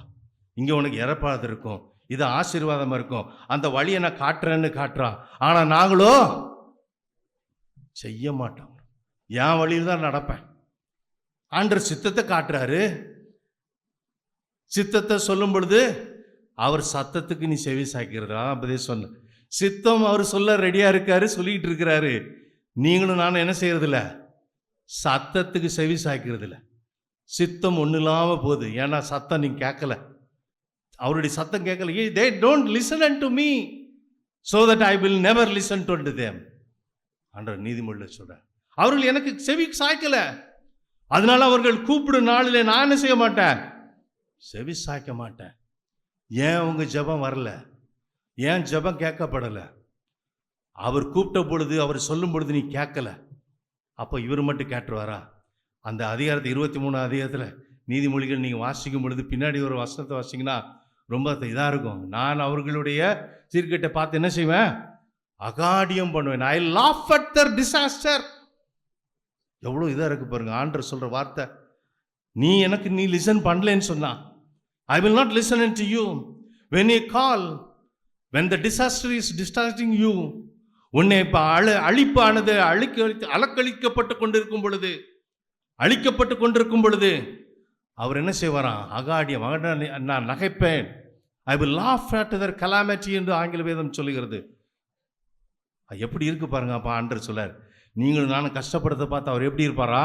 இங்கே உனக்கு இறப்பாது இருக்கும், இது ஆசீர்வாதமாக இருக்கும், அந்த வழியை நான் காட்டுறேன்னு காட்டுறான். ஆனால் நாங்களோ செய்ய மாட்டோம். என் வழியில் தான் நடப்பேன். ஆண்டவர் சித்தத்தை காட்டுறாரு. சித்தத்தை சொல்லும் பொழுது அவர் சத்தத்துக்கு நீ செவி சாய்க்கிறது. அப்பதே சொன்ன சித்தம் அவர் சொல்ல ரெடியா இருக்காரு, சொல்லிட்டு இருக்கிறாரு. நீங்களும் நானும் என்ன செய்யறதில்ல, சத்தத்துக்கு செவி சாய்க்கிறது இல்லை. சித்தம் ஒன்றும் இல்லாமல் போகுது. ஏன்னா சத்தம் நீ கேட்கல, அவருடைய சத்தம் கேட்கல. they don't listen unto me so that I will never listen to them. ஆண்டவர் நீதிமொழியில் சொல்ற, அவர்கள் எனக்கு செவி சாய்க்கல, அதனால அவர்கள் கூப்பிடும் நாளில் நான் என்ன செய்ய மாட்டேன், செவி சாய்க்க மாட்டேன். ஏன் உங்க ஜெபம் வரல, ஏன் ஜெபம் கேட்கப்படல? அவர் கூப்பிட்ட பொழுது, அவர் சொல்லும் பொழுது நீ கேட்கல. அப்போ இவர் மட்டும் கேட்டுருவாரா? அந்த அதிகாரத்தை 23 அதிகாரத்தில் நீதிமொழிகள் நீங்கள் வாசிக்கும் பொழுது பின்னாடி ஒரு வசனத்தை வாசிங்கன்னா ரொம்ப இதாக இருக்கும். நான் அவர்களுடைய சீர்கேட்டை பார்த்து என்ன செய்வேன், அகாடியம் பண்ணுவேன். ஐ லாஃப் அட் their disaster. எவ்வளோ இதாக இருக்கு பாருங்க ஆண்டவர் சொல்ற வார்த்தை. நீ லிசன் பண்ணலன்னு சொன்னா, I will not listen unto you. When you call, when the disaster is distracting you, உன்னை இப்போ அழிப்பானது அலக்களிக்கப்பட்டு கொண்டிருக்கும் பொழுது, அழிக்கப்பட்டு கொண்டிருக்கும் பொழுது அவர் என்ன செய்வாராம்? அகாடிய மகனை நான் நகைப்பேன், I will laugh at their calamity என்று ஆங்கில வேதம் சொல்லுகிறது. எப்படி இருக்கு பாருங்க. அப்போ ஆண்டவர் சொல்லார், நீங்களும் நானும் கஷ்டப்படுறதை பார்த்து அவர் எப்படி இருப்பாரா?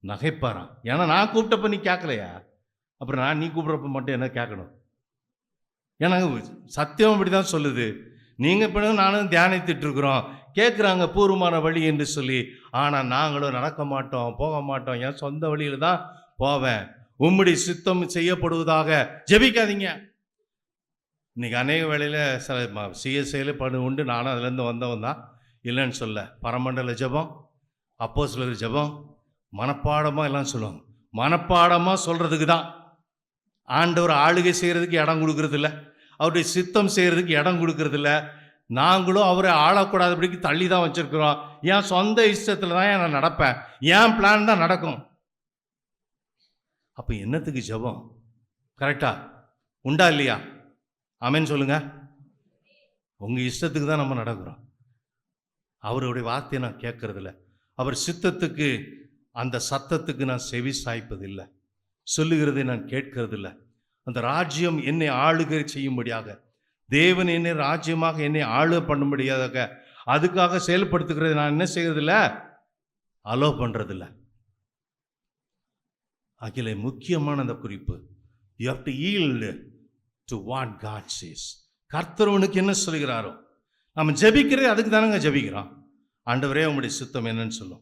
நகைப்பாராம். ஏன்னா நான் கூப்பிட்டப்ப நீ கேட்கலையா, அப்புறம் நீ கூப்பிட்றப்ப மட்டும் என்ன கேட்கணும்? ஏன்னா சத்தியம் அப்படி தான் சொல்லுது. நீங்கள் இப்போ நானும் தியானித்துட்டு இருக்கிறோம், கேட்குறாங்க பூர்வமான வழி என்று சொல்லி. ஆனால் நாங்களும் நடக்க மாட்டோம், போக மாட்டோம். என் சொந்த வழியில் தான் போவேன். உம்முடைய சித்தம் செய்யப்படுவதாக. ஜெபிக்காதீங்க. இன்னைக்கு அநேக வேளையில் சில சிஎஸ்ஐயில் பணி உண்டு, நானும் அதுலேருந்து வந்தவன் தான், இல்லைன்னு சொல்ல. பரமண்டல ஜெபம், அப்போஸ்தலர் ஜெபம், மனப்பாடமாக எல்லாம் சொல்லுவாங்க. மனப்பாடமாக சொல்கிறதுக்கு தான். ஆண்டவர் ஆளுகை செய்கிறதுக்கு இடம் கொடுக்கறதில்ல, அவருடைய சித்தம் செய்கிறதுக்கு இடம் கொடுக்கறதில்ல. நாங்களும் அவரை ஆளக்கூடாதபடிக்கு தள்ளி தான் வச்சுருக்கிறோம். என் சொந்த இஷ்டத்தில் தான் நான் நடப்பேன், என் பிளான் தான் நடக்கும். அப்போ என்னத்துக்கு ஜெபம்? கரெக்டா உண்டா இல்லையா? ஆமென் சொல்லுங்க. உங்கள் இஷ்டத்துக்கு தான் நம்ம நடக்கிறோம். அவருடைய வார்த்தையை நான் கேட்கறதில்ல, அவர் சித்தத்துக்கு அந்த சத்தத்துக்கு நான் செவி சாய்ப்பதில்லை, சொல்லுகிறதை நான் கேட்கறதில்லை. அந்த ராஜ்யம் என்னை ஆளுகை செய்யும்படியாக, தேவன் என்னை ராஜ்யமாக என்னை ஆளுகை பண்ணும்படியாக, அதுக்காக செயல்படுத்துகிறதை நான் என்ன செய்யறதில்ல, அலோ பண்ணுறதில்ல. அகில முக்கியமான அந்த குறிப்பு, you have to yield to what God says. கர்த்தர் என்ன சொல்கிறாரோ நம்ம ஜெபிக்கிறது அதுக்கு தானங்க ஜெபிக்கிறோம். ஆண்டவரே உங்களுடைய சித்தம் என்னன்னு சொல்லும்.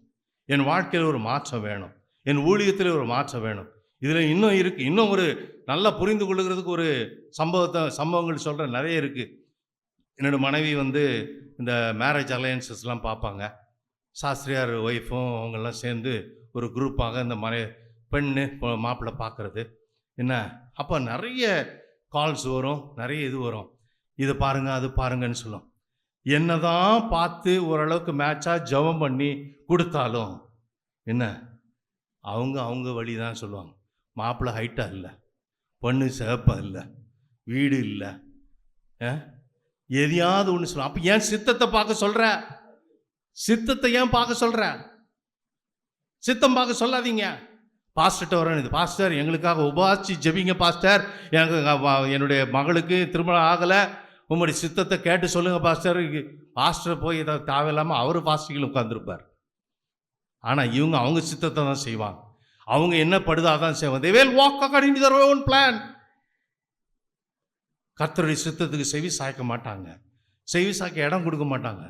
என் வாழ்க்கையில் ஒரு மாற்றம் வேணும், என் ஊழியத்தில் ஒரு மாற்றம் வேணும். இதில் இன்னும் இருக்குது, இன்னும் ஒரு நல்லா புரிந்து கொள்ளுகிறதுக்கு ஒரு சம்பவங்கள் சொல்கிற நிறைய இருக்குது. என்னோடய மனைவி இந்த மேரேஜ் அலையன்சஸ்லாம் பார்ப்பாங்க. சாஸ்திரியார் ஒய்ஃபும் அவங்கெல்லாம் சேர்ந்து ஒரு குரூப்பாக இந்த பெண்ணு மாப்பிள்ளை பார்க்குறது என்ன. அப்போ நிறைய கால்ஸ் வரும், நிறைய இது வரும், இது பாருங்க அது பாருங்கன்னு சொல்லும். என்னதான் பார்த்து ஓரளவுக்கு மேட்சாக ஜெபம் பண்ணி கொடுத்தாலும் என்ன, அவங்க வழி தான் சொல்லுவாங்க. மாப்பிள்ளை ஹைட்டாக இல்லை, பொண்ணு சிவப்பாக இல்லை, வீடு இல்லை, எதையாவது ஒன்று சொல்லுவோம். அப்போ ஏன் சித்தத்தை பார்க்க சொல்கிற? சித்தத்தை ஏன் பார்க்க சொல்கிற? சித்தம் பார்க்க சொல்லாதீங்க. பாஸ்டர்கிட்ட வரேன், இது பாஸ்டர் எங்களுக்காக உபாசி ஜெபிங்க பாஸ்டர், என்னுடைய மகளுக்கு திருமணம் ஆகலை, உங்களுடைய சித்தத்தை கேட்டு சொல்லுங்கள் பாஸ்டர். பாஸ்டர் போய் ஏதாவது தேவையில்லாமல் அவர் பாஸ்டர்கள் உட்காந்துருப்பார். ஆனால் இவங்க அவங்க சித்தத்தை தான் செய்வாங்க, அவங்க என்ன படுதோ அதான் செய்வாங்க. they will walk according to their own plan. கர்த்தருடைய சித்தத்துக்கு செவி சாய்க்க மாட்டாங்க, செவி சாய்க்க இடம் கொடுக்க மாட்டாங்க.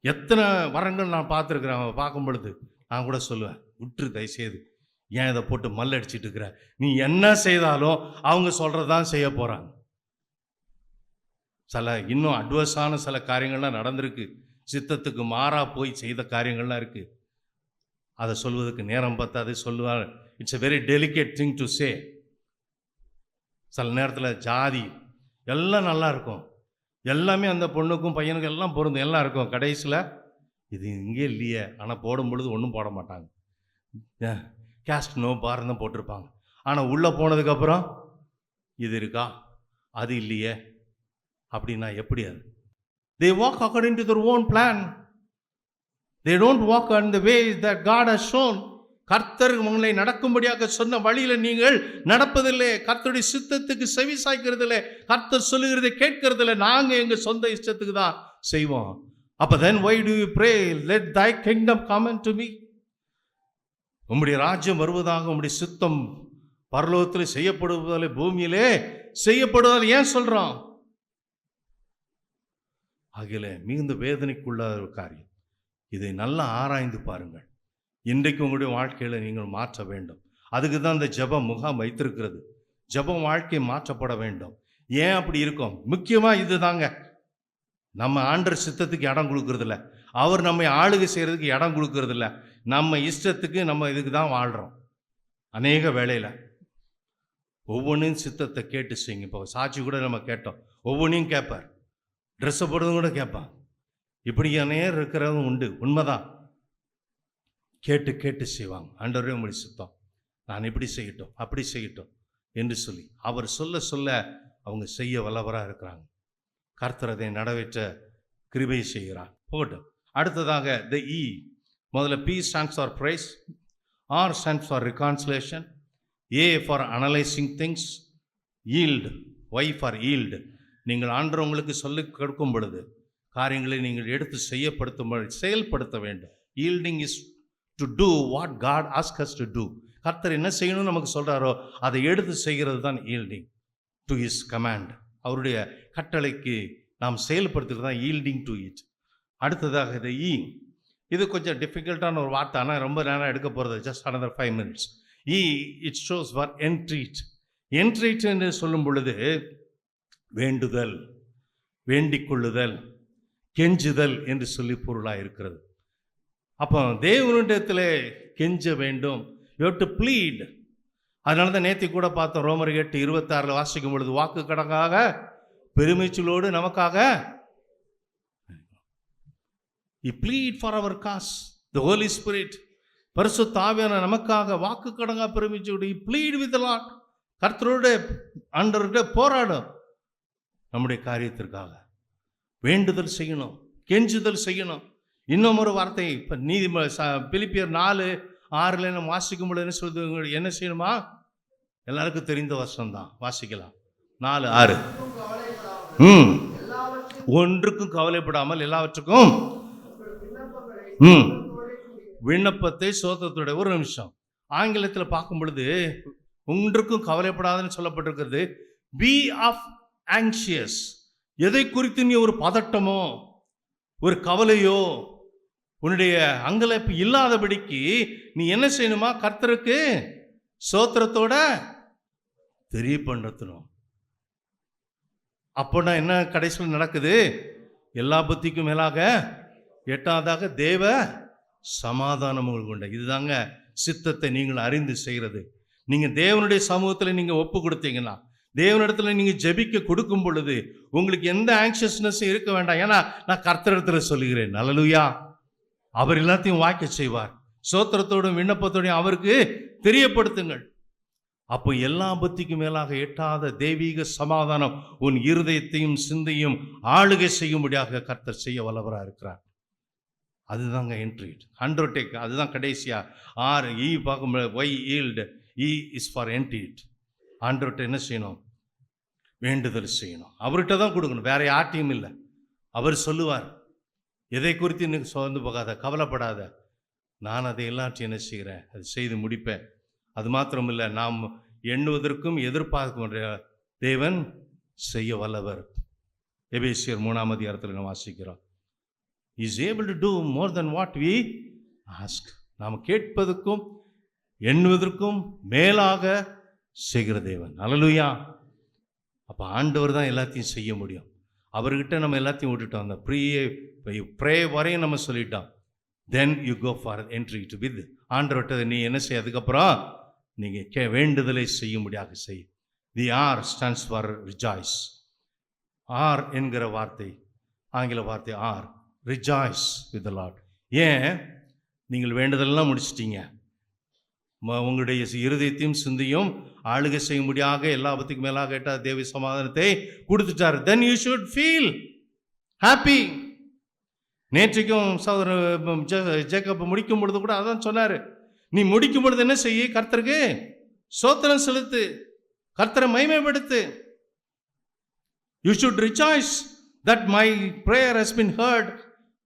எத்தனை வரங்கள் நான் பார்த்துருக்குறேன். அவங்க பார்க்கும் பொழுது நான் கூட சொல்லுவேன், விட்டுரு தயவுசெய்து, ஏன் இதை போட்டு மல்லடிச்சிட்டு இருக்கிற? நீ என்ன செய்தாலும் அவங்க சொல்கிறது தான் செய்ய போகிறாங்க. இன்னும் அட்வர்ஸான சில காரியங்கள்லாம் நடந்திருக்கு, சித்தத்துக்கு மாறாக போய் செய்த காரியங்கள்லாம் இருக்குது. அதை சொல்வதற்கு நேரம் பார்த்தாது சொல்லுவார். It's a very delicate thing to say. சில நேரத்தில் ஜாதி எல்லாம் நல்லா இருக்கும், எல்லாமே அந்த பொண்ணுக்கும் பையனுக்கும் எல்லாம் பொருந்தும், எல்லாம் இருக்கும். கடைசியில் இது இங்கே இல்லையே, ஆனால் போடும் பொழுது ஒன்றும் போட மாட்டாங்க, கேஸ்ட் நோ பார் தான் போட்டிருப்பாங்க. ஆனால் உள்ளே போனதுக்கப்புறம் இது இருக்கா அது இல்லையே அப்படின்னா எப்படி? அது they walk according to their own plan, they don't walk on the way that God has shown. கர்த்தர் உங்களை நடக்கும்படியாக சொன்ன வழியில் நீங்கள் நடப்பதில்லை, கர்த்தருடைய சித்தத்துக்கு செவி சாய்க்கிறதில்லை, கர்த்தர் சொல்லுகிறதை கேட்கறதில்லை. நாங்கள் எங்கள் சொந்த இஷ்டத்துக்கு தான் செய்வோம். அப்போ then why do you pray, let thy kingdom come unto me? உம்முடைய ராஜ்யம் வருவதாக, உம்முடைய சித்தம் பரலோகத்தில் செய்யப்படுவதாலே பூமியிலே செய்யப்படுவதால் ஏன் சொல்கிறோம்? ஆகிய மிகுந்த வேதனைக்குள்ள ஒரு காரியம். இதை நல்லா ஆராய்ந்து பாருங்கள். இன்றைக்கு உங்களுடைய வாழ்க்கையில் நீங்கள் மாற்ற வேண்டும். அதுக்கு தான் இந்த ஜெபம் முகாம் வைத்திருக்கிறது. ஜெபம் வாழ்க்கை மாற்றப்பட வேண்டும். ஏன் அப்படி இருக்கும்? முக்கியமாக இது தாங்க, நம்ம ஆண்டவர் சித்தத்துக்கு இடம் கொடுக்கறதில்ல, அவர் நம்மை ஆளுகை செய்கிறதுக்கு இடம் கொடுக்கறதில்ல, நம்ம இஷ்டத்துக்கு நம்ம இதுக்கு தான் வாழ்கிறோம். அநேக வேளையில் ஒவ்வொன்றையும் சித்தத்தை கேட்டு செய்யுங்க. இப்போ சாட்சி கூட நம்ம கேட்டோம், ஒவ்வொன்றையும் கேட்பார், ட்ரெஸ்ஸை போடுறதும் கூட கேட்பான். இப்படி நேரம் இருக்கிறதும் உண்டு, உண்மைதான். கேட்டு கேட்டு செய்வாங்க. ஆண்டவரே உங்களுடைய சித்தம், நான் இப்படி செய்யட்டும் அப்படி செய்யட்டும் என்று சொல்லி அவர் சொல்ல சொல்ல அவங்க செய்ய வல்லவராக இருக்கிறாங்க. கர்த்தர் அதை நடவேற்ற கிருபை செய்கிறார். போகட்டும். அடுத்ததாக முதல்ல P stands for praise, R stands for reconciliation, A for analyzing things, yield, Y for yield. நீங்கள் ஆண்டவர் உங்களுக்கு சொல்லிக் கொடுக்கும் பொழுது காரியங்களை நீங்கள் எடுத்து செயல்படுத்த வேண்டும். Yielding is to do what God asks us to do. கர்த்தர் என்ன செய்யணும்னு நமக்கு சொல்றாரோ அதை எடுத்து செய்கிறது தான் yielding to his command. அவருடைய கட்டளைக்கு நாம் செயல்படுத்துகிறது தான் yielding to it. அடுத்ததாக இது E. இது கொஞ்சம் டிஃபிகல்ட்டான ஒரு வார்த்தை, ஆனால் ரொம்ப நேரம் எடுக்க போகிறது. Just another 5 minutes. E, it shows for entreat. Entreat என்று சொல்லும் பொழுது வேண்டுதல், வேண்டிக் கொள்ளுதல், கெஞ்சுதல் என்று சொல்லி பொருளாக இருக்கிறது. அப்போ தேவனிடத்தில் கெஞ்ச வேண்டும். You have to plead. அதனால தான் நேற்று கூட பார்த்தோம், ரோமர் 8:26 வாசிக்கும் பொழுது வாக்கு கடங்காக பெருமைச்சலோடு நமக்காக He plead for our cause. The Holy Spirit, பரிசுத்த ஆவியான நமக்காக வாக்கு Kadanga பெருமைச்சலோடு He plead with the Lord. கர்த்தரோட ஆண்டவரோட போராடும். நம்முடைய காரியத்திற்காக வேண்டுதல் செய்யணும், கெஞ்சுதல் செய்யணும். இன்னும் ஒரு வார்த்தை இப்போ பிலிப்பியர் 4:6 நம்ம வாசிக்கும் பொழுது என்ன சொல்லுது? என்ன செய்யணுமா? எல்லாருக்கும் தெரிந்த வசனம் தான், வாசிக்கலாம். 4:6. ஒன்றுக்கும் கவலைப்படாமல் எல்லாவற்றுக்கும் விண்ணப்பத்தை சோத்திரத்தோட. ஒரு நிமிஷம், ஆங்கிலத்தில் பார்க்கும் பொழுது ஒன்றுக்கும் கவலைப்படாதுன்னு சொல்லப்பட்டிருக்கிறது. Be of anxious. எதை குறித்து நீ ஒரு பதட்டமோ ஒரு கவலையோ உன்னுடைய அங்கலாய்ப்பு இல்லாதபடிக்கு நீ என்ன செய்யணுமா? கர்த்தருக்கு சோத்திரத்தோட தெரியப்படுத்தணும். அப்போனா என்ன கடைசியில் நடக்குது? எல்லா புத்திக்கும் மேலாக 8ஆவதாக தேவ சமாதானம் உங்களுக்கு உண்டு. இதுதாங்க சித்தத்தை நீங்கள் அறிந்து செய்கிறது. நீங்கள் தேவனுடைய சமூகத்தில் நீங்கள் ஒப்பு கொடுத்தீங்கன்னா, தேவனிடத்தில் நீங்கள் ஜெபிக்க கொடுக்கும் பொழுது உங்களுக்கு எந்த ஆங்ஷியஸ்னஸும் இருக்க வேண்டாம். ஏன்னா நான் கர்த்தரிடத்தில் சொல்லுகிறேன். அல்லேலூயா. அவர் எல்லாத்தையும் வாய்க்க செய்வார். சோத்திரத்தோடும் விண்ணப்பத்தோடையும் அவருக்கு தெரியப்படுத்துங்கள். அப்போ எல்லா புத்திக்கும் மேலாக எட்டாத தெய்வீக சமாதானம் உன் இருதயத்தையும் சிந்தையும் ஆளுகை செய்யும்படியாக கர்த்தர் செய்ய வல்லவராக இருக்கிறார். அதுதாங்க என்ட்ரீட், அண்டர்டேக். அதுதான் கடைசியா ஆர் இ பார்க்கும்போது Y yield. E is for entreat. ஆண்டவர்கிட்ட என்ன செய்யணும்? வேண்டுதல் செய்யணும். அவர்கிட்ட தான் கொடுக்கணும், வேற யார்ட்டையும் இல்லை. அவர் சொல்லுவார், எதை குறித்து இன்னைக்கு சோர்ந்து போகாத, கவலைப்படாத, நான் அதை எல்லாத்தையும் என்ன செய்கிறேன், அது செய்து முடிப்பேன். அது மாத்திரம் இல்லை, நாம் எண்ணுவதற்கும் எதிர்பார்க்க தேவன் செய்ய வல்லவர். எபேசியர் 3:6 நாம் வாசிக்கிறோம். Is able to do more than what we ask. நாம் கேட்பதற்கும் எண்ணுவதற்கும் மேலாக செய்கிற தேவன். அல்லேலூயா. அப்போ ஆண்டவர் தான் எல்லாத்தையும் செய்ய முடியும். அவர்கிட்ட நம்ம எல்லாத்தையும் விட்டுட்டோம். அந்த ப்ரே வரையும் நம்ம சொல்லிட்டோம். Then you go for entry to with ஆண்டவர்கிட்ட நீ என்ன செய்ய, அதுக்கப்புறம் நீங்கள் வேண்டுதலை செய்யும்படியாக செய். The R stands for rejoice. R என்கிற வார்த்தை, ஆங்கில வார்த்தை R, rejoice with the Lord. ஏன்? நீங்கள் வேண்டுதலெல்லாம் முடிச்சிட்டீங்க, உங்களுடைய இருதயத்தையும் சிந்தையும் ஆளுகை செய்யும்படியாக எல்லாத்துக்கும் மேலாக கேட்டால் தேவ சமாதானத்தை கொடுத்துட்டார். Then you should feel happy. நேற்றைக்கும் சகோதரன் ஜேக்கப் முடிக்கும் பொழுது கூட அதான் சொன்னார். நீ முடிக்கும் பொழுது என்ன செய்ய? கர்த்தருக்கு ஸ்தோத்திரம் செலுத்து, கர்த்தரை மகிமைப்படுத்து. You should rejoice that my prayer has been heard.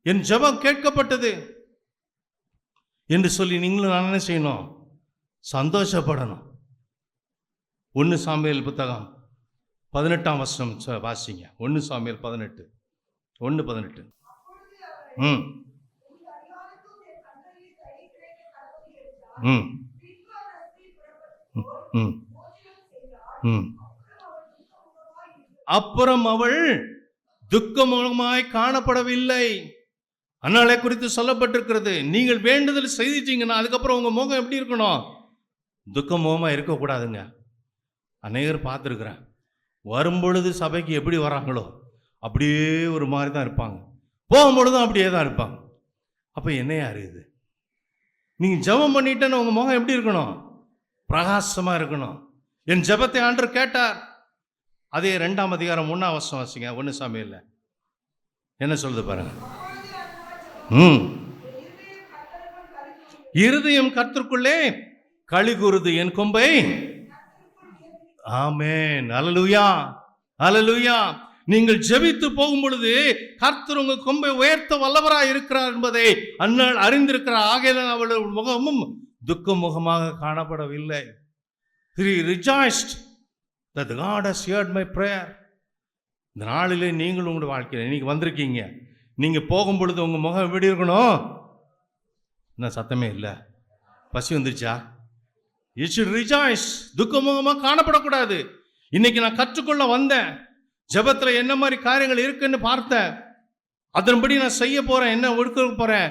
என் ஜெபம் கேட்கப்பட்டது என்று சொல்லி நீங்களும் நான் என்ன செய்யணும்? சந்தோஷப்படணும். 1 சாமுவேல் புத்தகம் 18ஆம் வசனம் வாசிங்க. 1 சாமுவேல் 18:1-18. அப்புறம் அவள் துக்கமுகமாய் காணப்படவில்லை. அன்னாளை குறித்து சொல்லப்பட்டிருக்கிறது. நீங்கள் வேண்டுதல் செய்திட்டீங்கன்னா அதுக்கப்புறம் உங்க முகம் எப்படி இருக்கணும்? துக்கமுகமாக இருக்கக்கூடாதுங்க. அநேகர் பார்த்துருக்குறேன், வரும்பொழுது சபைக்கு எப்படி வராங்களோ அப்படியே ஒரு மாதிரி தான் இருப்பாங்க, போகும்பொழுதும் அப்படியே தான் இருப்பாங்க. அப்போ என்னையா இருக்குது? நீங்கள் ஜெபம் பண்ணிட்டேன்னு உங்கள் முகம் எப்படி இருக்கணும்? பிரகாசமாக இருக்கணும். என் ஜெபத்தை ஆண்டவர் கேட்டார். அதே 2ஆம் அதிகாரம் 1ஆம் வசனம் வாசிங்க. 1 சாமுவேல்ல என்ன சொல்லுது பாருங்க. இருதயம் கர்த்தருக்குள்ளே களி கூறுது, என் கொம்பை. ஆமென். அல்லேலூயா, அல்லேலூயா. நீங்கள் ஜெபித்து போகும் பொழுது கர்த்தர் உங்கள் கொம்பை உயர்த்த வல்லவராய் இருக்கிறார் என்பதை அந்நாள் அறிந்திருக்கிறார். ஆகையால் அவளுடைய முகமும் துக்க முகமாக காணப்படவில்லை. He rejoiced that God has heard my prayer. இந்த நாளிலே நீங்கள் உங்களுடைய வாழ்க்கையில் இன்னைக்கு வந்திருக்கீங்க. நீங்க போகும் பொழுது உங்க முகம் எப்படி இருக்கணும்? என்ன சத்தமே இல்லை? பசி வந்துருச்சா? You should rejoice. துக்க முகமாக காணப்படக்கூடாது. இன்னைக்கு நான் கற்றுக்கொள்ள வந்தேன், ஜெபத்துல என்ன மாதிரி காரியங்கள் இருக்குன்னு பார்த்தேன், அதன்படி நான் செய்ய போறேன், என்ன ஒடுக்க போறேன்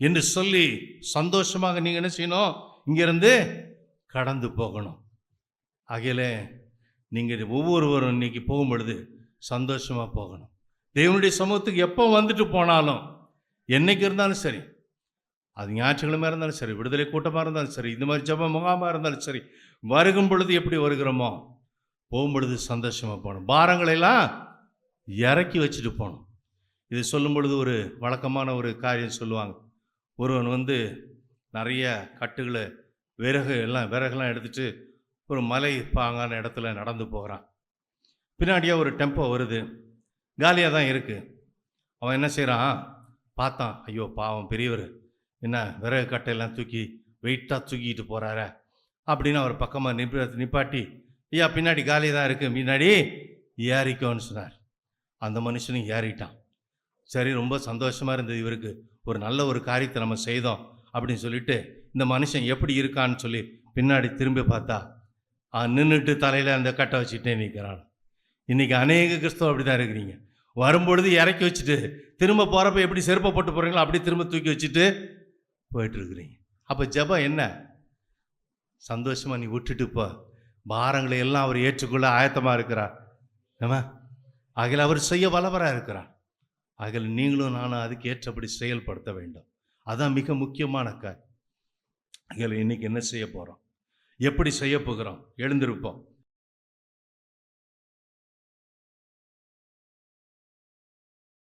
என்று சொல்லி சந்தோஷமாக நீங்க என்ன செய்யணும்? இங்கிருந்து கடந்து போகணும். ஆகையில நீங்க ஒவ்வொருவரும் இன்னைக்கு போகும் பொழுது சந்தோஷமா போகணும். தேவனுடைய சமூகத்துக்கு எப்போ வந்துட்டு போனாலும், என்னைக்கு இருந்தாலும் சரி, அது ஞாயிற்றுக்கிழமை இருந்தாலும் சரி, விடுதலை கூட்டமாக இருந்தாலும் சரி, இந்த மாதிரி ஜெப முகாமாக இருந்தாலும் சரி, வருகும் பொழுது எப்படி வருகிறோமோ போகும் பொழுது சந்தோஷமாக போகணும். பாரங்களை எல்லாம் இறக்கி வச்சுட்டு போகணும். இது சொல்லும் பொழுது ஒரு வழக்கமான ஒரு காரியம் சொல்லுவாங்க. ஒருவன் நிறைய கட்டுகளை விறகுலாம் எடுத்துட்டு ஒரு மலை பாங்கான இடத்துல நடந்து போகிறான். பின்னாடியாக ஒரு டெம்போ வருது, காலியாக தான் இருக்குது. அவன் என்ன செய்கிறான்? பார்த்தான், ஐயோ பாவம் பெரியவர், என்ன விறகு கட்டையெல்லாம் தூக்கி வெயிட்டாக தூக்கிட்டு போகிறார அப்படின்னு அவர் பக்கமாக நிப்பாட்டி, ஐயா பின்னாடி காலியாக தான் இருக்குது, பின்னாடி ஏறிக்கோன்னு சொன்னார். அந்த மனுஷனும் ஏறிட்டான். சரி, ரொம்ப சந்தோஷமாக இருந்தது இவருக்கு, ஒரு நல்ல ஒரு காரியத்தை நம்ம செய்தோம் அப்படின்னு சொல்லிட்டு இந்த மனுஷன் எப்படி இருக்கான்னு சொல்லி பின்னாடி திரும்பி பார்த்தா நின்றுட்டு தலையில் அந்த கட்டை வச்சுட்டே நிற்கிறான். இன்றைக்கி அநேக கிறிஸ்தவம் அப்படி தான் இருக்கிறீங்க. வரும்பொழுது இறக்கி வச்சுட்டு திரும்ப போகிறப்ப எப்படி செருப்பை போட்டு போகிறீங்களோ அப்படி திரும்ப தூக்கி வச்சுட்டு போயிட்டுருக்குறீங்க. அப்போ ஜெபம் என்ன? சந்தோஷமாக நீ விட்டுட்டு போ. பாரங்களை எல்லாம் அவர் ஏற்றுக்கொள்ள ஆயத்தமாக இருக்கிறார். ஏமா ஆகில் அவர் செய்ய வல்லவராக இருக்கிறார். ஆகில் நீங்களும் நானும் அதுக்கு ஏற்றபடி செயல்படுத்த வேண்டும். அதான் மிக முக்கியமான காரியம். ஆகில் இன்னைக்கு என்ன செய்ய போகிறோம், எப்படி செய்ய போகிறோம்? எழுந்திருப்போம்.